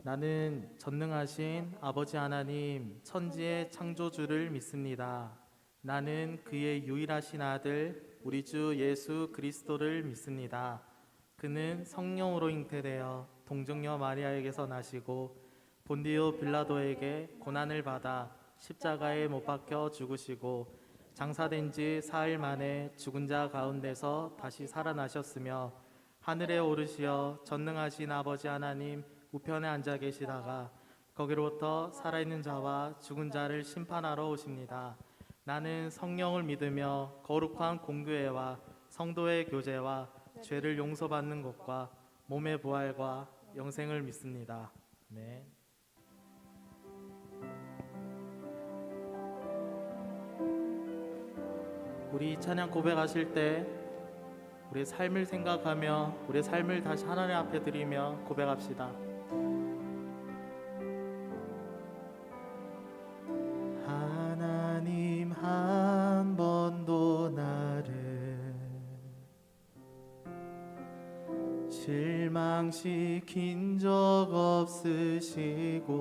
나는 전능하신 아버지 하나님 천지의 창조주를 믿습니다. 나는 그의 유일하신 아들 우리 주 예수 그리스도를 믿습니다. 그는 성령으로 잉태되어 동정녀 마리아에게서 나시고 본디오 빌라도에게 고난을 받아 십자가에 못 박혀 죽으시고 장사된 지 사흘 만에 죽은 자 가운데서 다시 살아나셨으며 하늘에 오르시어 전능하신 아버지 하나님 우편에 앉아 계시다가 거기로부터 살아있는 자와 죽은 자를 심판하러 오십니다. 나는 성령을 믿으며 거룩한 공교회와 성도의 교제와 죄를 용서받는 것과 몸의 부활과 영생을 믿습니다. 아멘. 우리 찬양 고백하실 때 우리의 삶을 생각하며 우리의 삶을 다시 하나님 앞에 드리며 고백합시다. 하나님 한 번도 나를 실망시킨 적 없으시고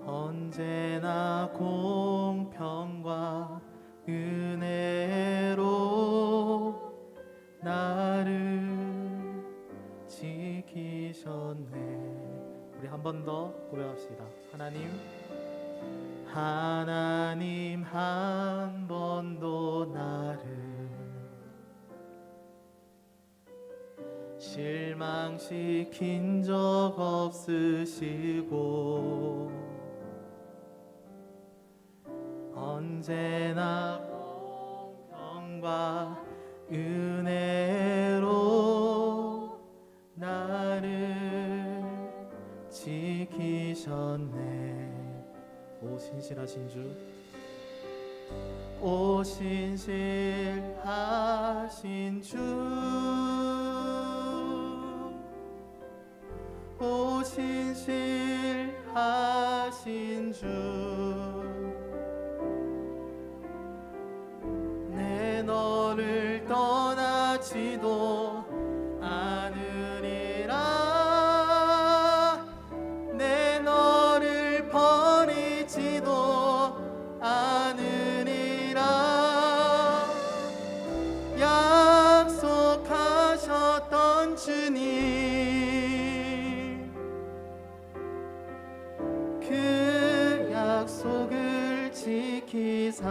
언제나 공평과 은혜로 나를 지키셨네. 우리 한 번 더 고백합시다. 하나님 한 번도 나를 실망시킨 적 없으시고 언제나 공평과 은혜로 나를 지키셨네. 오 신실하신 주, 오 신실하신 주, 오 신실하신 주, 내 너를 떠나지도 않으리라. 내 너를 버리지도 않으리라. 약속하셨던 주님, 그 약속을 지키사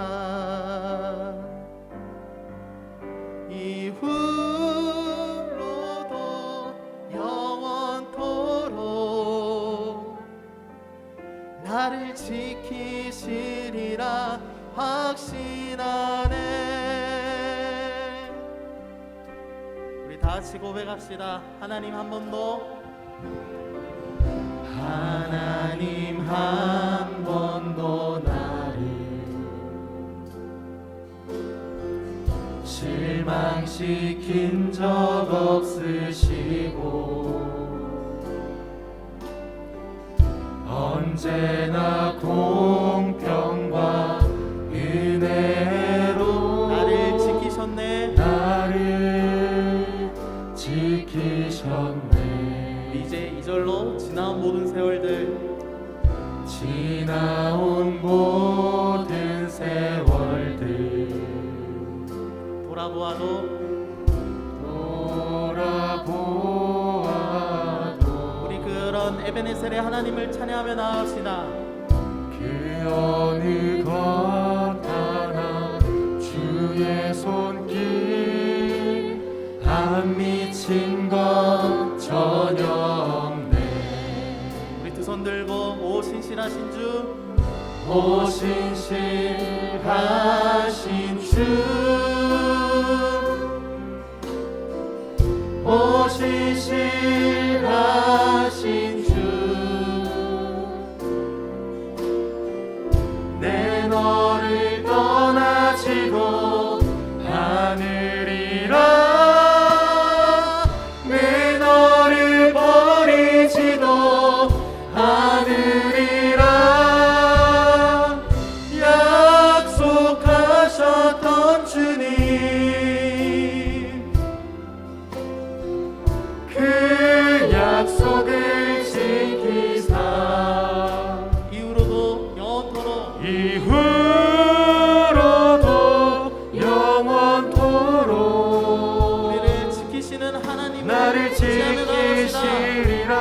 이후로도 영원토록 나를 지키시리라 확신하네. 우리 다 같이 고백합시다. 하나님 한 번 더. 하나님 한 번도 나를 실망시킨 적 없으시고 언제나 공평과 은혜로 나를 지키셨네. 나를 지키셨네. 이제 이절로 지나온 모든 세월들, 지나온 모든 세월들 돌아보아도 우리 그런 에베네셀의 하나님을 찬양하며 나아갑시다. 그 어느 것 하나 주의 손길 안 미친 것 전혀 없네. 우리 두 손 들고 오 신실하신 주, 오 신실하신 주, 오 신실하신 주, 내 너를 떠나지도 않으리라. 내 너를 버리지도 않으리라. 약속하셨던 주님, 나를 지키시리라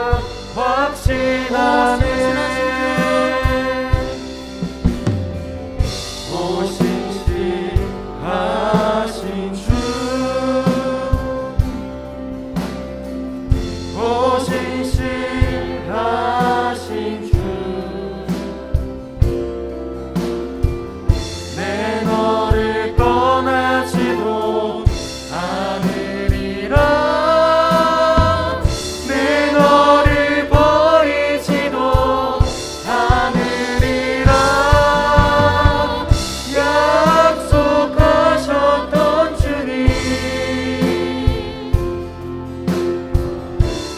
확신하네. 오신실하신 주, 오신실하신 주, 내 너를 떠나지도 않으리라. 내 너를 버리지도 않으리라. 약속하셨던 주님,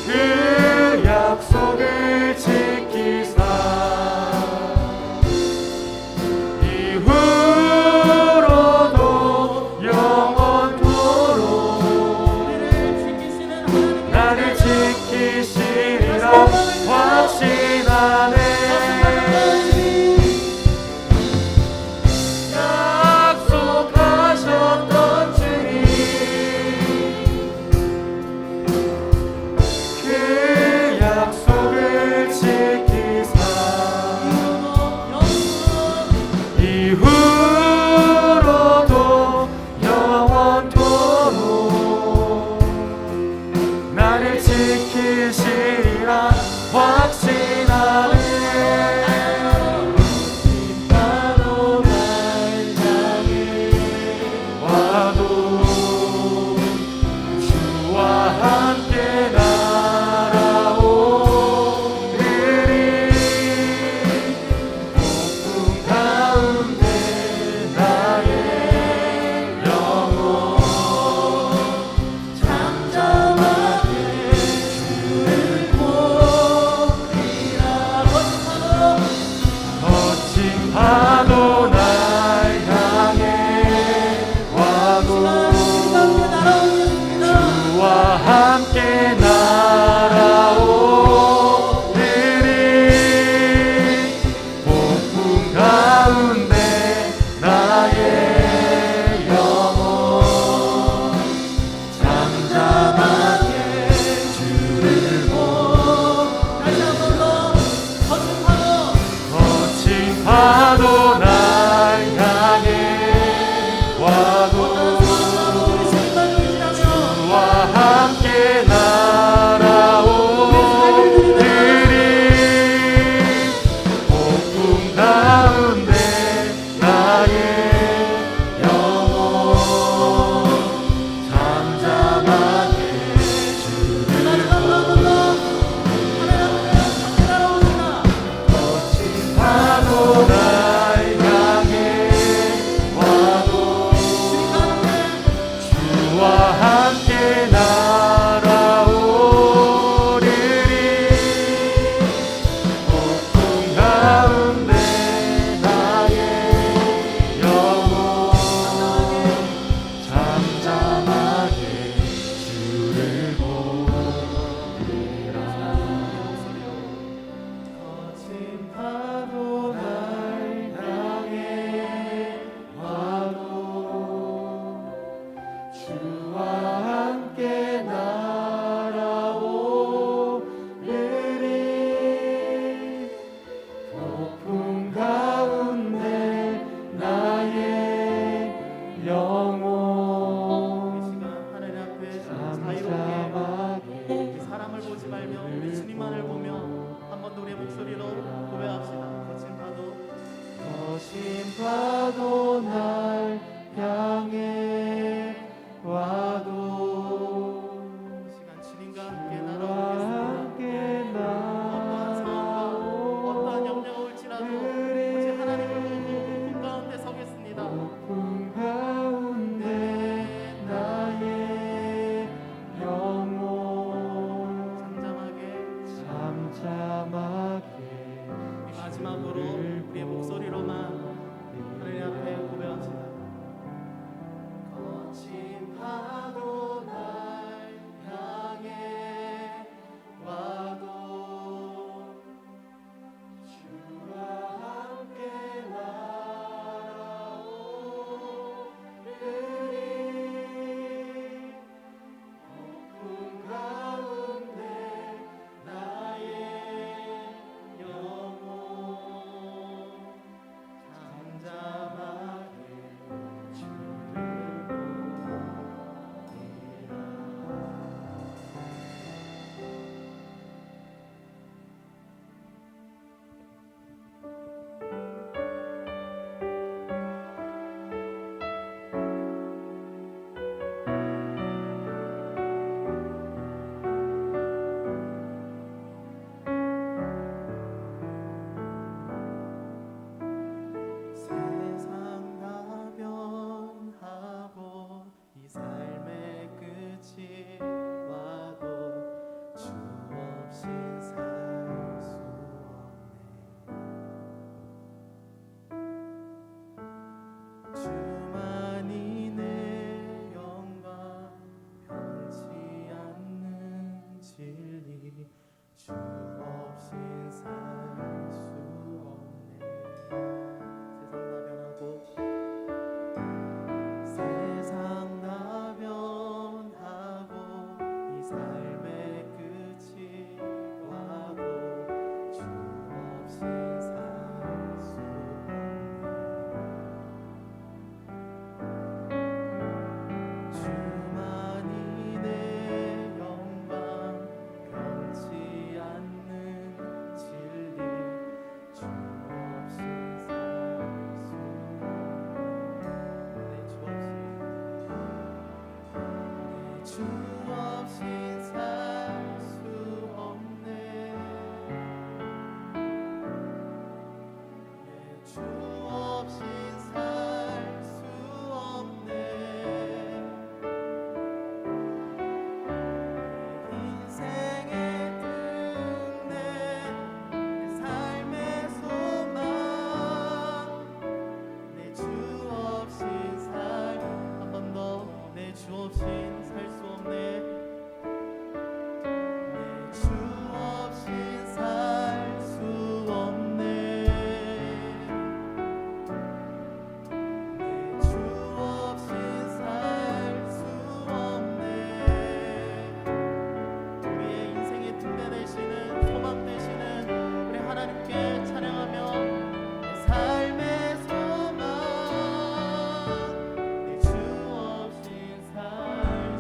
그 약속을 지키사 이후로도 영원토록 나를 지키시리라 확신하네. 약속하셨던 주님, 그 약속을 지키사 이후로도 영원토록 나를 지키시리라 확신하네. 바로 날 향해 와도 주와 함께 날아오리리. 폭풍 가운데 나의 영혼 잠잠하게 주를 보리라. 거친 파도 날 향해 와도 주와 함께 날아오리리. 폭풍 가운데 나의 영혼 잠잠하게 주를 거친 파도 날 향해 와도 주와 함께 날아오리리. 폭풍 가운데 나의 영혼 잠잠하게 주를 거친 파도 날 향해 와도 주와 함께 날아오리리. 폭풍 가운데 나의 영혼 잠잠하게 주를 보리라. 거친 파도 날 향해 와도 주와 함께 날아오리리. 폭풍 가운데 나의 영혼 이 시간 하나님 앞에 자유롭게 잠잠하게 이 사람을 보지 말며 우리 주님만을 보며 한 번 더 우리의 목소리로 고백합시다. 거친 파도 거친 파도 날 향해 와도 주 없인 살 수 없네. 내 주 없인 살 수 없네. 내 인생의 등대 내 삶의 소망 내 주 없인 살 한 번 더 내 주 없인 살 수 없네. 내 주 없인 살 수 없네. 내 주 없인 살 수 없네. 우리의 인생의 등대 되시는 소망 되시는 우리 하나님께 찬양하며 내 삶의 소망 내 주 없인 살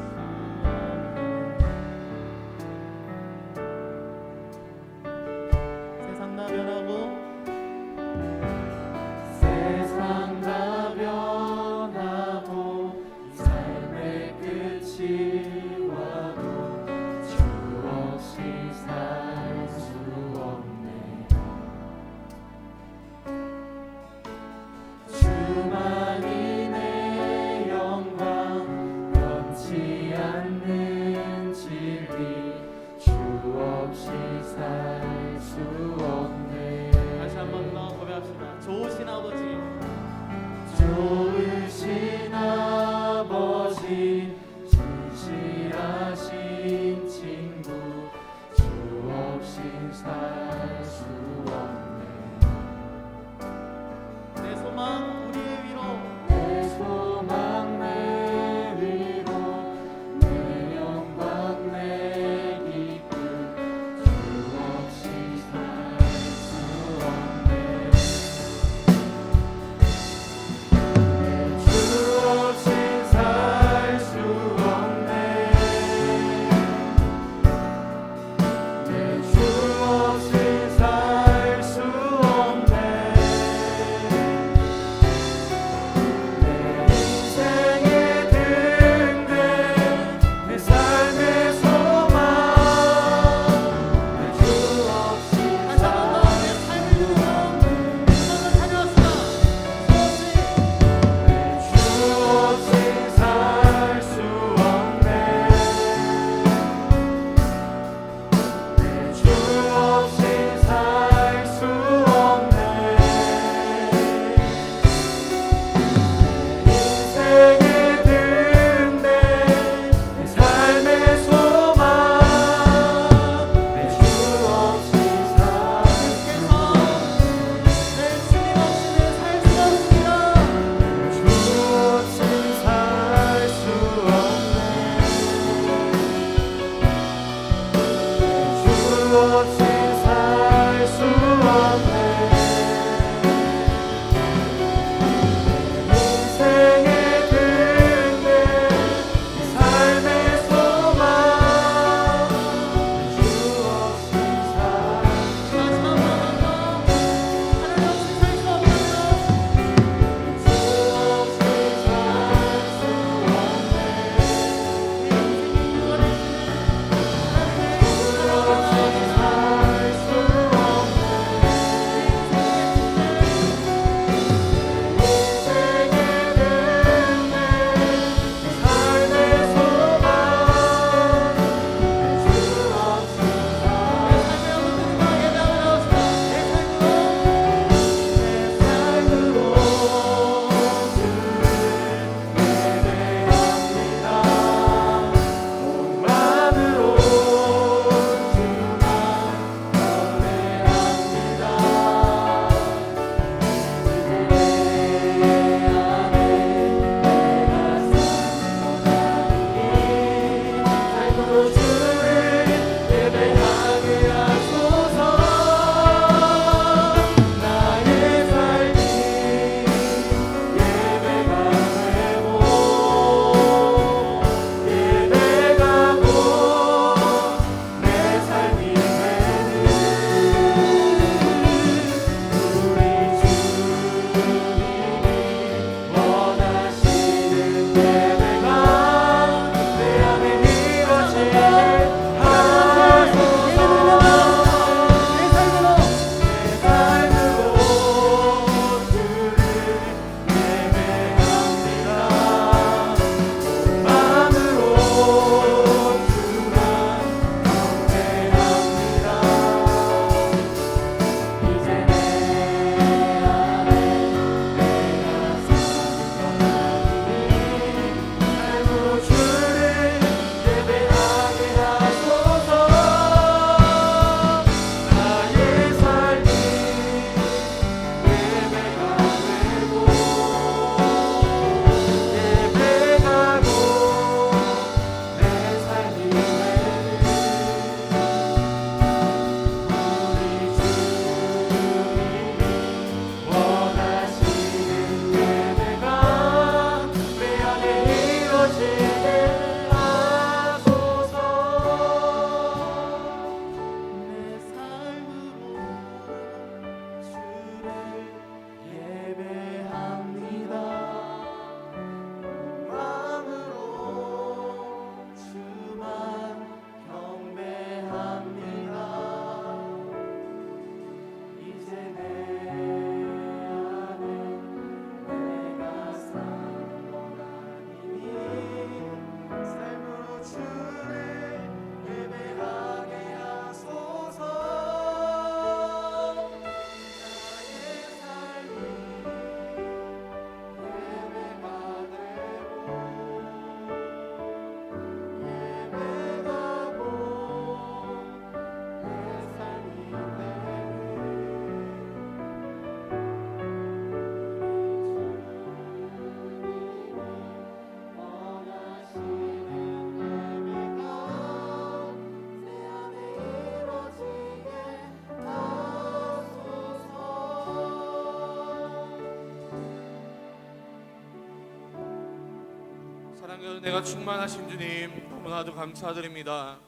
은혜가 충만하신 주님 너무나도 감사드립니다.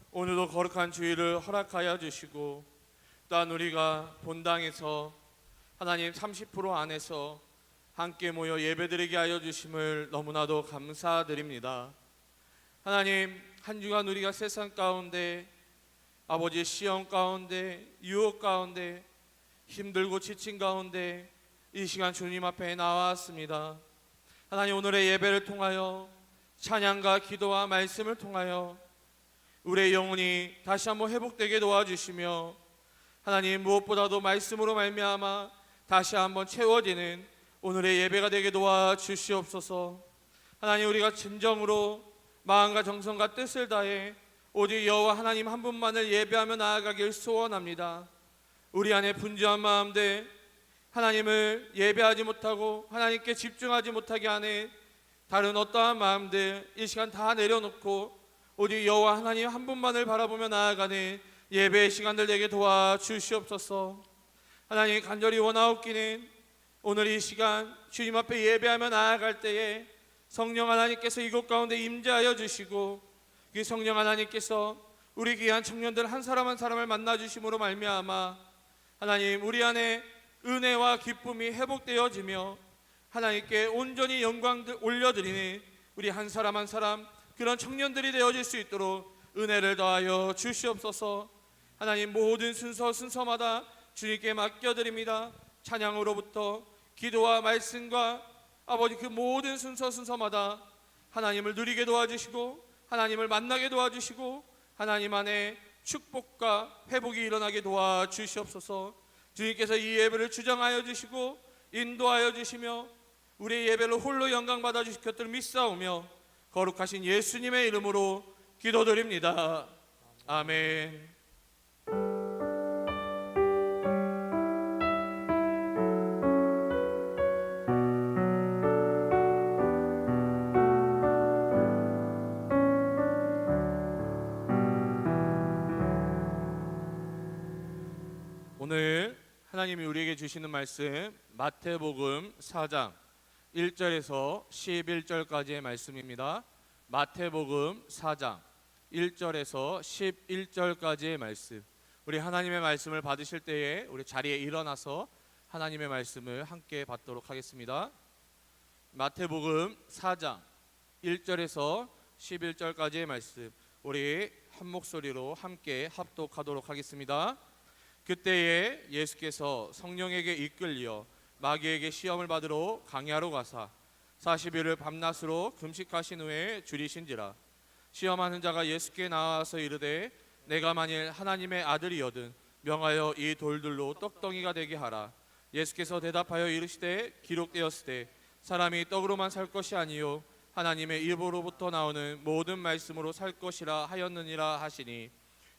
오늘도 거룩한 주일을 허락하여 주시고 또한 우리가 본당에서 하나님 30% 안에서 함께 모여 예배드리게 하여 주심을 너무나도 감사드립니다. 하나님, 한 주간 우리가 세상 가운데 아버지의 시험 가운데 유혹 가운데 힘들고 지친 가운데 이 시간 주님 앞에 나왔습니다. 하나님, 오늘의 예배를 통하여 찬양과 기도와 말씀을 통하여 우리의 영혼이 다시 한번 회복되게 도와주시며 하나님, 무엇보다도 말씀으로 말미암아 다시 한번 채워지는 오늘의 예배가 되게 도와주시옵소서. 하나님, 우리가 진정으로 마음과 정성과 뜻을 다해 오직 여호와 하나님 한 분만을 예배하며 나아가길 소원합니다. 우리 안에 분주한 마음들, 하나님을 예배하지 못하고 하나님께 집중하지 못하게 하는 다른 어떠한 마음들 이 시간 다 내려놓고 오직 여호와 하나님 한 분만을 바라보며 나아가는 예배의 시간들 되게 도와주시옵소서. 하나님, 간절히 원하옵기는 오늘 이 시간 주님 앞에 예배하며 나아갈 때에 성령 하나님께서 이곳 가운데 임재하여 주시고 그 성령 하나님께서 우리 귀한 청년들 한 사람 한 사람을 만나 주심으로 말미암아 하나님, 우리 안에 은혜와 기쁨이 회복되어지며 하나님께 온전히 영광을 올려드리는 우리 한 사람 한 사람 그런 청년들이 되어질 수 있도록 은혜를 더하여 주시옵소서. 하나님, 모든 순서마다 주님께 맡겨드립니다. 찬양으로부터 기도와 말씀과 아버지 그 모든 순서마다 하나님을 누리게 도와주시고 하나님을 만나게 도와주시고 하나님 안에 축복과 회복이 일어나게 도와주시옵소서. 주님께서 이 예배를 주장하여 주시고 인도하여 주시며 우리의 예배를 홀로 영광 받아 주실 것들을 믿사오며 거룩하신 예수님의 이름으로 기도드립니다. 아멘. 오늘 하나님이 우리에게 주시는 말씀 마태복음 4장 1절에서 11절까지의 말씀입니다. 마태복음 4장 1절에서 11절까지의 말씀. 우리 하나님의 말씀을 받으실 때에 우리 자리에 일어나서 하나님의 말씀을 함께 받도록 하겠습니다. 마태복음 4장 1절에서 11절까지의 말씀, 우리 한 목소리로 함께 합독하도록 하겠습니다. 그때에 예수께서 성령에게 이끌려 마귀에게 시험을 받으러 강야로 가사 40일을 밤낮으로 금식하신 후에 줄이신지라. 시험하는 자가 예수께 나와서 이르되 내가 만일 하나님의 아들이거든 명하여 이 돌들로 떡덩이가 되게 하라. 예수께서 대답하여 이르시되 기록되었으되 사람이 떡으로만 살 것이 아니요 하나님의 입으로부터 나오는 모든 말씀으로 살 것이라 하였느니라 하시니,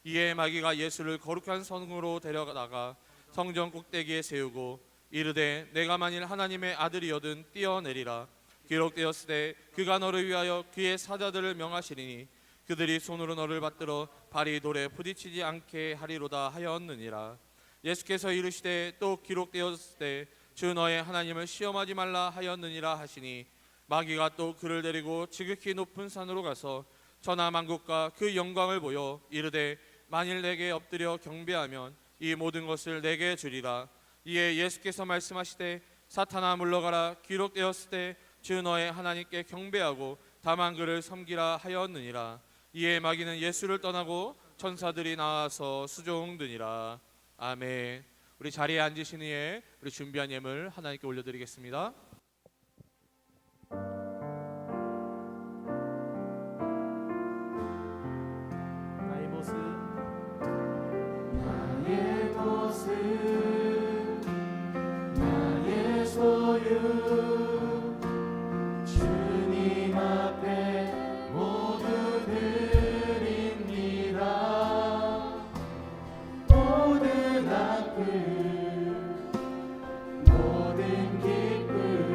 이에 마귀가 예수를 거룩한 성으로 데려다가 성전 꼭대기에 세우고 이르되 내가 만일 하나님의 아들이거든 뛰어내리라. 기록되었으되 그가 너를 위하여 그의 사자들을 명하시리니 그들이 손으로 너를 받들어 발이 돌에 부딪히지 않게 하리로다 하였느니라. 예수께서 이르시되 또 기록되었으되 주 너의 하나님을 시험하지 말라 하였느니라 하시니, 마귀가 또 그를 데리고 지극히 높은 산으로 가서 천하만국과 그 영광을 보여 이르되 만일 내게 엎드려 경배하면 이 모든 것을 내게 주리라. 이에 예수께서 말씀하시되 사탄아 물러가라. 기록되었으되 주 너의 하나님께 경배하고 다만 그를 섬기라 하였느니라. 이에 마귀는 예수를 떠나고 천사들이 나와서 수종드니라. 아멘. 우리 자리에 앉으신 후에 우리 준비한 예물 하나님께 올려드리겠습니다. 나의 모습 나의 모습 나의 소유 주님 앞에 모두 드립니다. 모든 아픔 모든 기쁨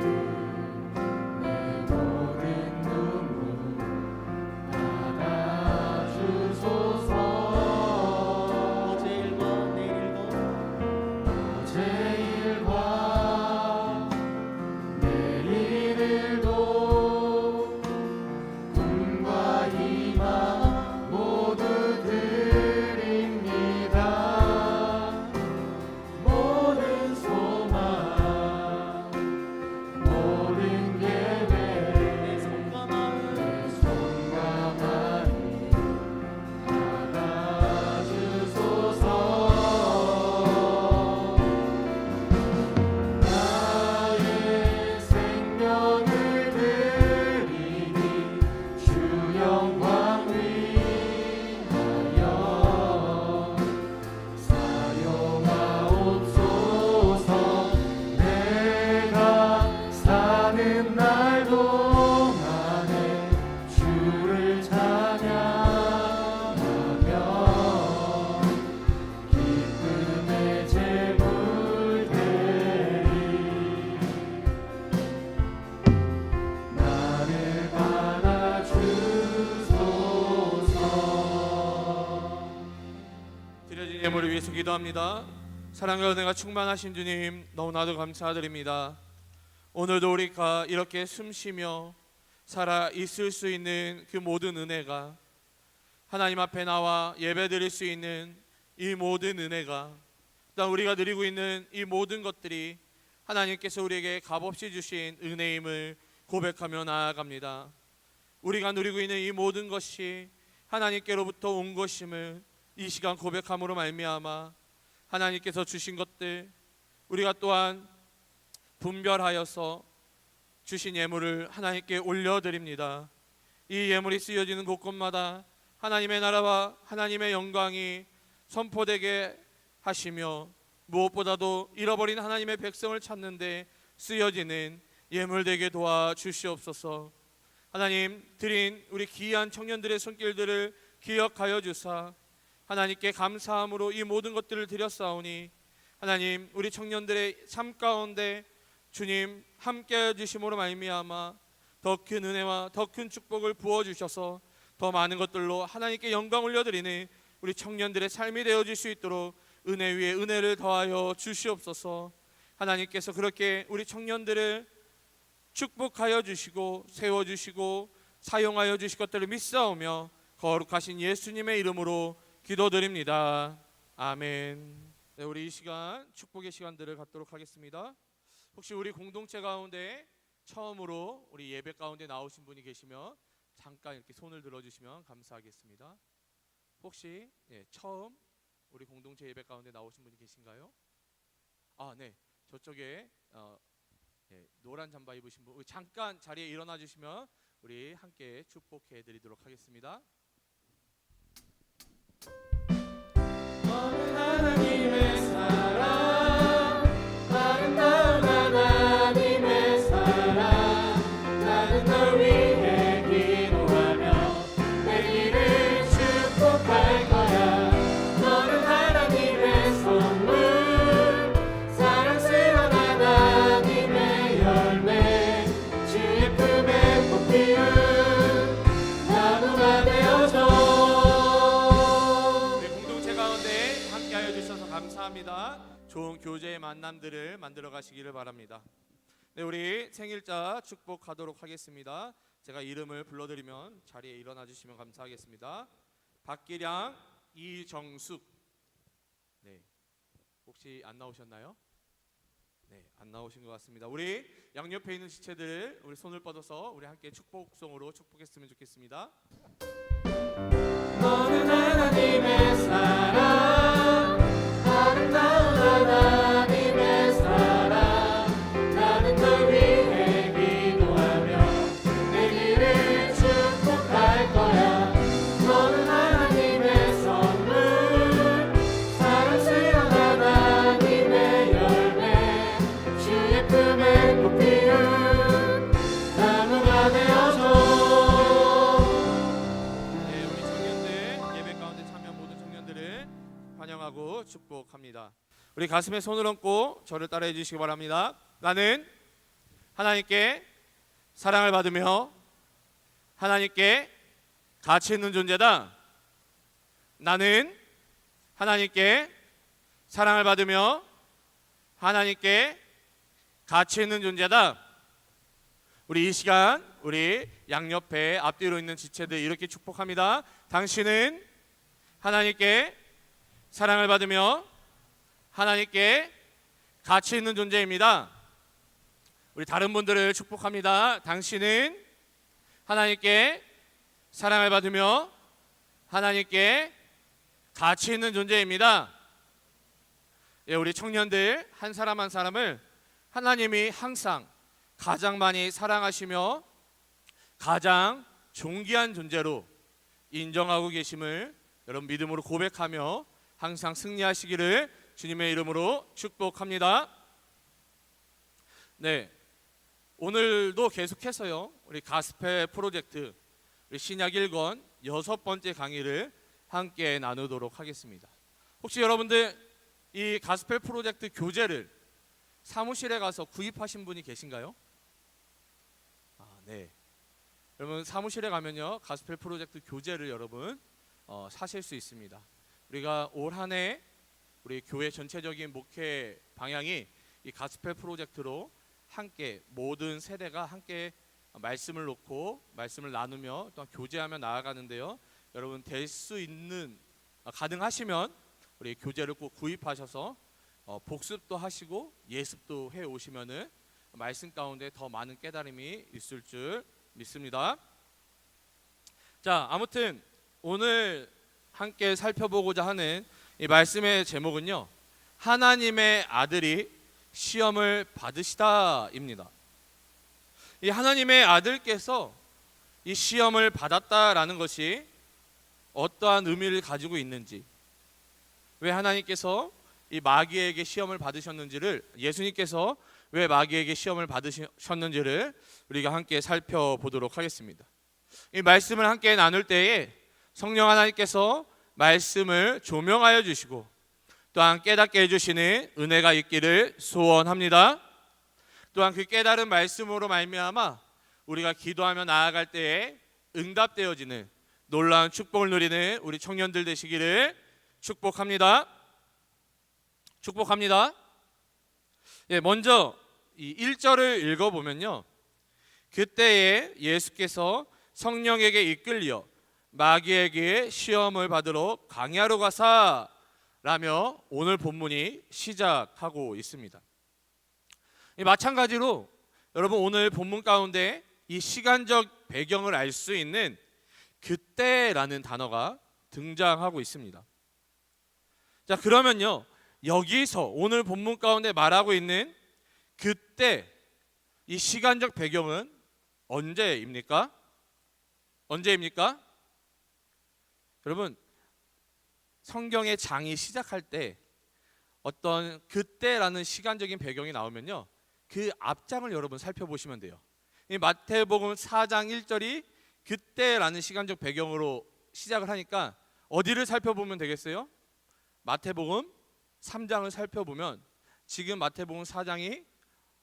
예물을 위해서 기도합니다. 사랑과 은혜가 충만하신 주님, 너무나도 감사드립니다. 오늘도 우리가 이렇게 숨쉬며 살아 있을 수 있는 그 모든 은혜가, 하나님 앞에 나와 예배드릴 수 있는 이 모든 은혜가, 또 우리가 누리고 있는 이 모든 것들이 하나님께서 우리에게 값없이 주신 은혜임을 고백하며 나아갑니다. 우리가 누리고 있는 이 모든 것이 하나님께로부터 온 것임을 이 시간 고백함으로 말미암아 하나님께서 주신 것들, 우리가 또한 분별하여서 주신 예물을 하나님께 올려드립니다. 이 예물이 쓰여지는 곳곳마다 하나님의 나라와 하나님의 영광이 선포되게 하시며, 무엇보다도 잃어버린 하나님의 백성을 찾는데 쓰여지는 예물 되게 도와주시옵소서. 하나님, 드린 우리 귀한 청년들의 손길들을 기억하여 주사 하나님께 감사함으로 이 모든 것들을 드렸사오니, 하나님, 우리 청년들의 삶 가운데 주님 함께해 주심으로 말미암아 더 큰 은혜와 더 큰 축복을 부어주셔서 더 많은 것들로 하나님께 영광 올려드리는 우리 청년들의 삶이 되어질 수 있도록 은혜 위에 은혜를 더하여 주시옵소서. 하나님께서 그렇게 우리 청년들을 축복하여 주시고 세워주시고 사용하여 주실 것들을 믿사오며 거룩하신 예수님의 이름으로 기도드립니다. 아멘. 네, 우리 이 시간 축복의 시간들을 갖도록 하겠습니다. 혹시 우리 공동체 가운데 처음으로 우리 예배 가운데 나오신 분이 계시면 잠깐 이렇게 손을 들어주시면 감사하겠습니다. 혹시 처음 우리 공동체 예배 가운데 나오신 분이 계신가요? 네, 저쪽에 노란 잠바 입으신 분 잠깐 자리에 일어나 주시면 우리 함께 축복해 드리도록 하겠습니다. 하나님의 사랑, 아름다운 하나님의 사랑, 나는 널 위해 기도하며 내 길을 축복할 거야. 너는 하나님의 선물, 사랑스러운 하나님의 열매, 주의 품에 꽃 피운 나무가 되어줘. 감사합니다. 좋은 교제의 만남들을 만들어 가시기를 바랍니다. 네, 우리 생일자 축복하도록 하겠습니다. 제가 이름을 불러드리면 자리에 일어나 주시면 감사하겠습니다. 박기량, 이정숙. 네, 혹시 안 나오셨나요? 네, 안 나오신 것 같습니다. 우리 양옆에 있는 지체들 우리 손을 뻗어서 우리 함께 축복송으로 축복했으면 좋겠습니다. 너는 하나님의 사랑, 아름다운 하나님의 사랑, 나는 널 위해 기도하며 내 길을 축복할 거야. 너는 하나님의 선물, 사랑스러운 하나님의 열매, 주의 품에 꽃 피운 나무가 되어줘. 네, 우리 청년들 예배 가운데 참여한 모든 청년들을 환영하고 축복합니다. 우리 가슴에 손을 얹고 저를 따라해 주시기 바랍니다. 나는 하나님께 사랑을 받으며 하나님께 가치 있는 존재다. 나는 하나님께 사랑을 받으며 하나님께 가치 있는 존재다. 우리 이 시간 우리 양옆에 앞뒤로 있는 지체들 이렇게 축복합니다. 당신은 하나님께 사랑을 받으며 하나님께 가치 있는 존재입니다. 우리 다른 분들을 축복합니다. 당신은 하나님께 사랑을 받으며 하나님께 가치 있는 존재입니다. 우리 청년들 한 사람 한 사람을 하나님이 항상 가장 많이 사랑하시며 가장 존귀한 존재로 인정하고 계심을 여러분 믿음으로 고백하며 항상 승리하시기를 주님의 이름으로 축복합니다. 네, 오늘도 계속해서요 우리 가스펠 프로젝트 우리 신약 1권 6번째 강의를 함께 나누도록 하겠습니다. 혹시 여러분들 이 가스펠 프로젝트 교재를 사무실에 가서 구입하신 분이 계신가요? 네, 여러분 사무실에 가면요 가스펠 프로젝트 교재를 여러분 사실 수 있습니다. 우리가 올 한 해 우리 교회 전체적인 목회 방향이 이 가스펠 프로젝트로 함께 모든 세대가 함께 말씀을 놓고 말씀을 나누며 또 교제하며 나아가는데요. 여러분 될 수 있는 가능하시면 우리 교재를 꼭 구입하셔서 복습도 하시고 예습도 해 오시면은 말씀 가운데 더 많은 깨달음이 있을 줄 믿습니다. 자, 아무튼 오늘 함께 살펴보고자 하는 이 말씀의 제목은요, 하나님의 아들이 시험을 받으시다입니다. 이 하나님의 아들께서 이 시험을 받았다라는 것이 어떠한 의미를 가지고 있는지, 왜 하나님께서 이 마귀에게 시험을 받으셨는지를, 예수님께서 왜 마귀에게 시험을 받으셨는지를 우리가 함께 살펴보도록 하겠습니다. 이 말씀을 함께 나눌 때에 성령 하나님께서 말씀을 조명하여 주시고 또한 깨닫게 해주시는 은혜가 있기를 소원합니다. 또한 그 깨달은 말씀으로 말미암아 우리가 기도하며 나아갈 때에 응답되어지는 놀라운 축복을 누리는 우리 청년들 되시기를 축복합니다. 축복합니다. 예, 먼저 이 1절을 읽어보면요, 그때에 예수께서 성령에게 이끌려 마귀에게 시험을 받으러 광야로 가사라며 오늘 본문이 시작하고 있습니다. 마찬가지로 여러분 오늘 본문 가운데 이 시간적 배경을 알 수 있는 그때라는 단어가 등장하고 있습니다. 자, 그러면요, 여기서 오늘 본문 가운데 말하고 있는 그때, 이 시간적 배경은 언제입니까? 언제입니까? 여러분, 성경의 장이 시작할 때 어떤 그때라는 시간적인 배경이 나오면요, 그 앞장을 여러분 살펴보시면 돼요. 이 마태복음 4장 1절이 그때라는 시간적 배경으로 시작을 하니까 어디를 살펴보면 되겠어요? 마태복음 3장을 살펴보면 지금 마태복음 4장이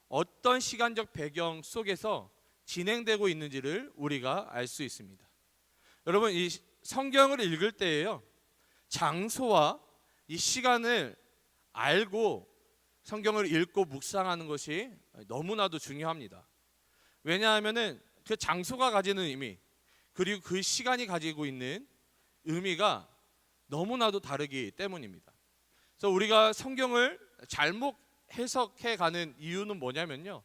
어떤 시간적 배경 속에서 진행되고 있는지를 우리가 알 수 있습니다. 여러분, 이 성경을 읽을 때에요, 장소와 이 시간을 알고 성경을 읽고 묵상하는 것이 너무나도 중요합니다. 왜냐하면은 그 장소가 가지는 의미, 그리고 그 시간이 가지고 있는 의미가 너무나도 다르기 때문입니다. 그래서 우리가 성경을 잘못 해석해 가는 이유는 뭐냐면요,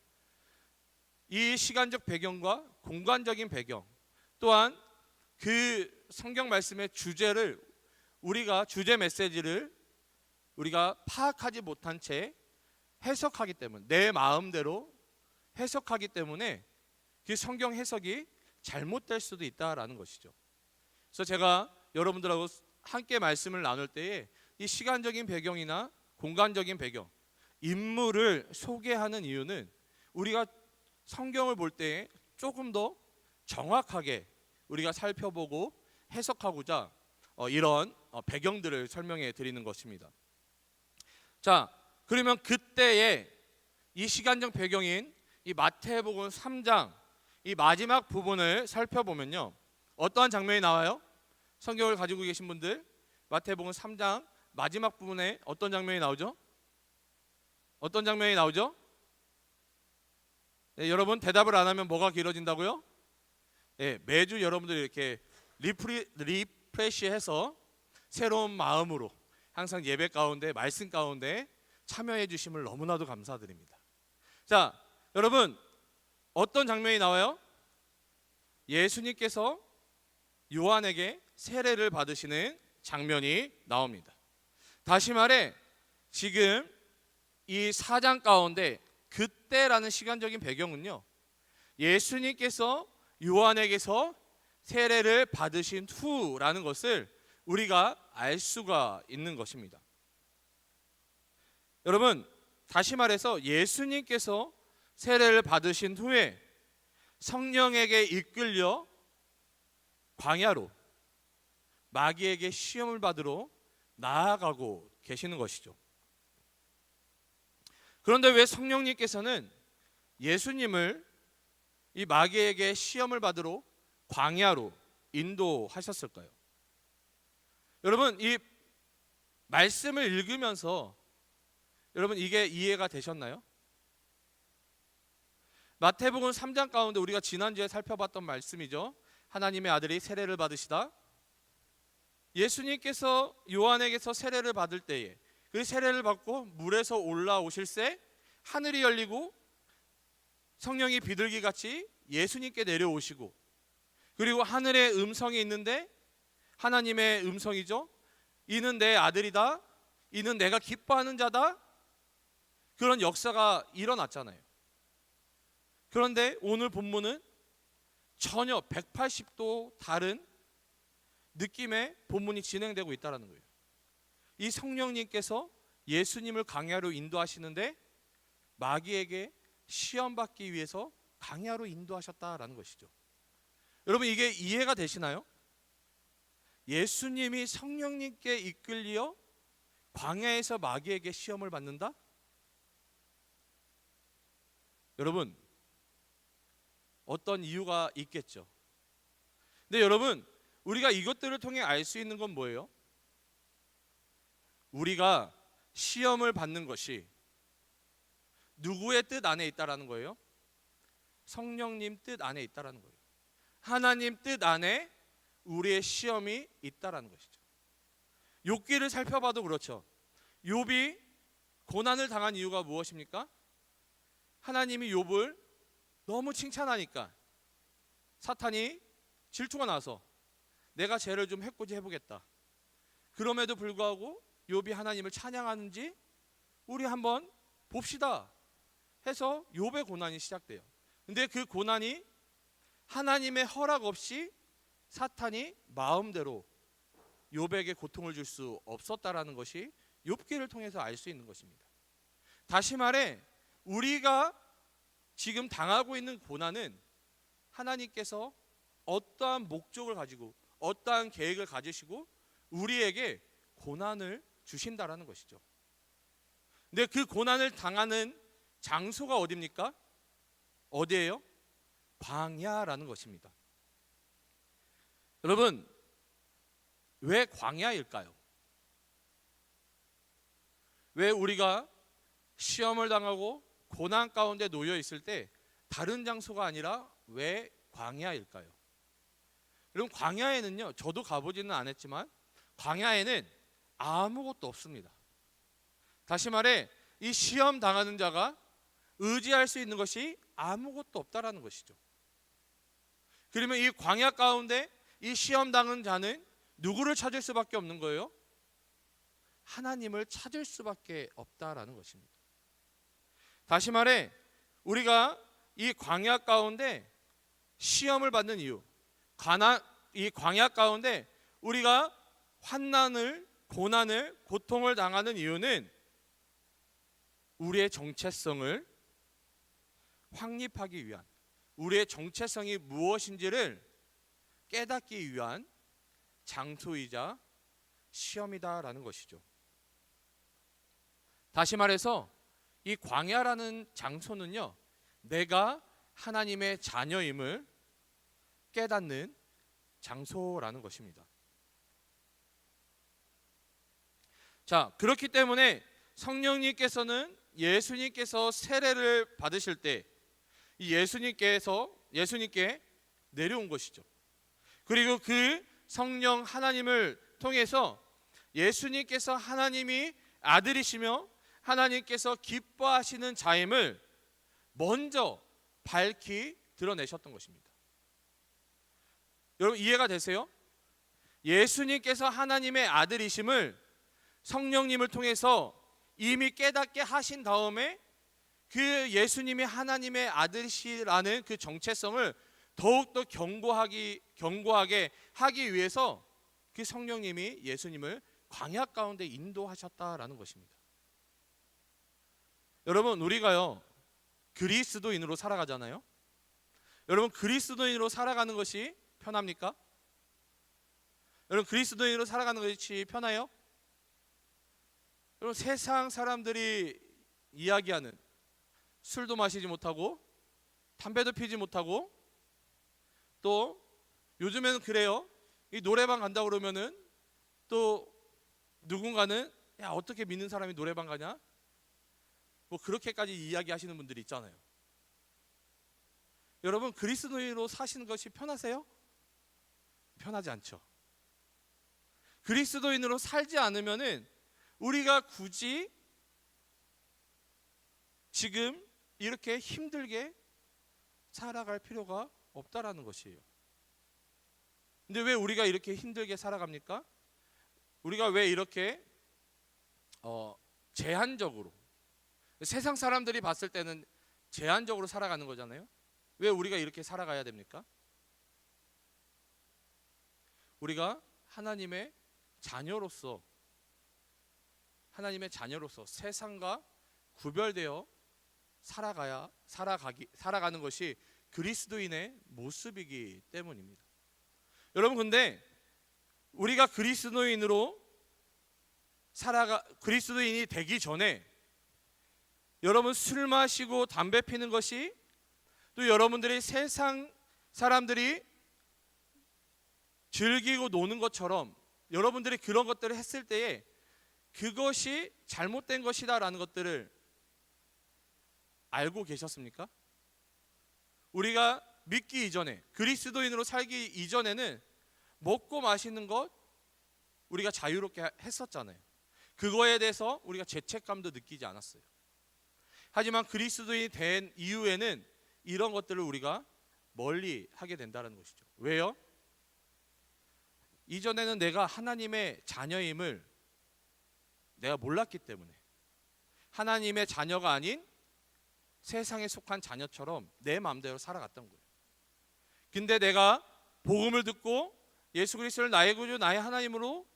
이 시간적 배경과 공간적인 배경, 또한 그 성경 말씀의 주제를, 우리가 주제 메시지를 우리가 파악하지 못한 채 해석하기 때문에, 내 마음대로 해석하기 때문에 그 성경 해석이 잘못될 수도 있다라는 것이죠. 그래서 제가 여러분들하고 함께 말씀을 나눌 때에 이 시간적인 배경이나 공간적인 배경, 인물을 소개하는 이유는 우리가 성경을 볼 때 조금 더 정확하게 우리가 살펴보고 해석하고자 이런 배경들을 설명해 드리는 것입니다. 자, 그러면 그때의 이 시간적 배경인 이 마태복음 3장 이 마지막 부분을 살펴보면요, 어떠한 장면이 나와요? 성경을 가지고 계신 분들, 마태복음 3장 마지막 부분에 어떤 장면이 나오죠? 어떤 장면이 나오죠? 네, 여러분 대답을 안 하면 뭐가 길어진다고요? 네, 매주 여러분들이 이렇게 리프레시해서 새로운 마음으로 항상 예배 가운데, 말씀 가운데 참여해 주심을 너무나도 감사드립니다. 자, 여러분 어떤 장면이 나와요? 예수님께서 요한에게 세례를 받으시는 장면이 나옵니다. 다시 말해 지금 이 4장 가운데 그때라는 시간적인 배경은요, 예수님께서 요한에게서 세례를 받으신 후라는 것을 우리가 알 수가 있는 것입니다. 여러분, 다시 말해서 예수님께서 세례를 받으신 후에 성령에게 이끌려 광야로 마귀에게 시험을 받으러 나아가고 계시는 것이죠. 그런데 왜 성령님께서는 예수님을 이 마귀에게 시험을 받으러 광야로 인도하셨을까요? 여러분, 이 말씀을 읽으면서 여러분 이게 이해가 되셨나요? 마태복음 3장 가운데 우리가 지난주에 살펴봤던 말씀이죠. 하나님의 아들이 세례를 받으시다. 예수님께서 요한에게서 세례를 받을 때에 그 세례를 받고 물에서 올라오실새 하늘이 열리고 성령이 비둘기같이 예수님께 내려오시고, 그리고 하늘에 음성이 있는데 하나님의 음성이죠. 이는 내 아들이다, 이는 내가 기뻐하는 자다. 그런 역사가 일어났잖아요. 그런데 오늘 본문은 전혀 180도 다른 느낌의 본문이 진행되고 있다는 거예요. 이 성령님께서 예수님을 광야로 인도하시는데 마귀에게 시험받기 위해서 광야로 인도하셨다라는 것이죠. 여러분 이게 이해가 되시나요? 예수님이 성령님께 이끌려 광야에서 마귀에게 시험을 받는다? 여러분 어떤 이유가 있겠죠. 근데 여러분 우리가 이것들을 통해 알 수 있는 건 뭐예요? 우리가 시험을 받는 것이 누구의 뜻 안에 있다라는 거예요? 성령님 뜻 안에 있다라는 거예요. 하나님 뜻 안에 우리의 시험이 있다라는 것이죠. 욥기를 살펴봐도 그렇죠. 욥이 고난을 당한 이유가 무엇입니까? 하나님이 욥을 너무 칭찬하니까 사탄이 질투가 나서 내가 죄를 좀 해코지 해보겠다. 그럼에도 불구하고 욥이 하나님을 찬양하는지 우리 한번 봅시다 해서 욥의 고난이 시작돼요. 근데 그 고난이 하나님의 허락 없이 사탄이 마음대로 욥에게 고통을 줄 수 없었다라는 것이 욥기를 통해서 알 수 있는 것입니다. 다시 말해 우리가 지금 당하고 있는 고난은 하나님께서 어떠한 목적을 가지고 어떠한 계획을 가지시고 우리에게 고난을 주신다라는 것이죠. 근데 그 고난을 당하는 장소가 어디입니까? 어디예요? 광야라는 것입니다. 여러분 왜 광야일까요? 왜 우리가 시험을 당하고 고난 가운데 놓여 있을 때 다른 장소가 아니라 왜 광야일까요? 여러분 광야에는요, 저도 가보지는 않았지만 광야에는 아무것도 없습니다. 다시 말해 이 시험 당하는 자가 의지할 수 있는 것이 아무것도 없다라는 것이죠. 그러면 이 광야 가운데 이 시험 당한 자는 누구를 찾을 수밖에 없는 거예요? 하나님을 찾을 수밖에 없다라는 것입니다. 다시 말해 우리가 이 광야 가운데 시험을 받는 이유, 이 광야 가운데 우리가 환난을, 고난을, 고통을 당하는 이유는 우리의 정체성을 확립하기 위한, 우리의 정체성이 무엇인지를 깨닫기 위한 장소이자 시험이다라는 것이죠. 다시 말해서 이 광야라는 장소는요, 내가 하나님의 자녀임을 깨닫는 장소라는 것입니다. 자, 그렇기 때문에 성령님께서는 예수님께서 세례를 받으실 때 이 예수님께 내려온 것이죠. 그리고 그 성령 하나님을 통해서 예수님께서 하나님이 아들이시며 하나님께서 기뻐하시는 자임을 먼저 밝히 드러내셨던 것입니다. 여러분 이해가 되세요? 예수님께서 하나님의 아들이심을 성령님을 통해서 이미 깨닫게 하신 다음에 그 예수님이 하나님의 아들이시라는 그 정체성을 더욱더 견고하게 하기 위해서 그 성령님이 예수님을 광야 가운데 인도하셨다라는 것입니다. 여러분 우리가요 그리스도인으로 살아가잖아요. 여러분 그리스도인으로 살아가는 것이 편합니까? 여러분 그리스도인으로 살아가는 것이 편해요? 여러분 세상 사람들이 이야기하는 술도 마시지 못하고 담배도 피지 못하고 또 요즘에는 그래요. 이 노래방 간다 그러면은 또 누군가는 야 어떻게 믿는 사람이 노래방 가냐? 뭐 그렇게까지 이야기하시는 분들이 있잖아요. 여러분 그리스도인으로 사시는 것이 편하세요? 편하지 않죠. 그리스도인으로 살지 않으면은 우리가 굳이 지금 이렇게 힘들게 살아갈 필요가 없다라는 것이에요. 근데 왜 우리가 이렇게 힘들게 살아갑니까? 우리가 왜 이렇게 제한적으로, 세상 사람들이 봤을 때는 제한적으로 살아가는 거잖아요. 왜 우리가 이렇게 살아가야 됩니까? 우리가 하나님의 자녀로서 세상과 구별되어 살아가는 것이 그리스도인의 모습이기 때문입니다. 여러분 근데 우리가 그리스도인이 되기 전에 여러분 술 마시고 담배 피는 것이 또 여러분들이 세상 사람들이 즐기고 노는 것처럼 여러분들이 그런 것들을 했을 때에 그것이 잘못된 것이다라는 것들을 알고 계셨습니까? 우리가 믿기 이전에, 그리스도인으로 살기 이전에는 먹고 마시는 것 우리가 자유롭게 했었잖아요. 그거에 대해서 우리가 죄책감도 느끼지 않았어요. 하지만 그리스도인이 된 이후에는 이런 것들을 우리가 멀리 하게 된다는 것이죠. 왜요? 이전에는 내가 하나님의 자녀임을 내가 몰랐기 때문에, 하나님의 자녀가 아닌 세상에 속한 자녀처럼 내 마음대로 살아갔던 거예요. 근데 내가 복음을 듣고 예수 그리스도를 나의 구주 나의 하나님으로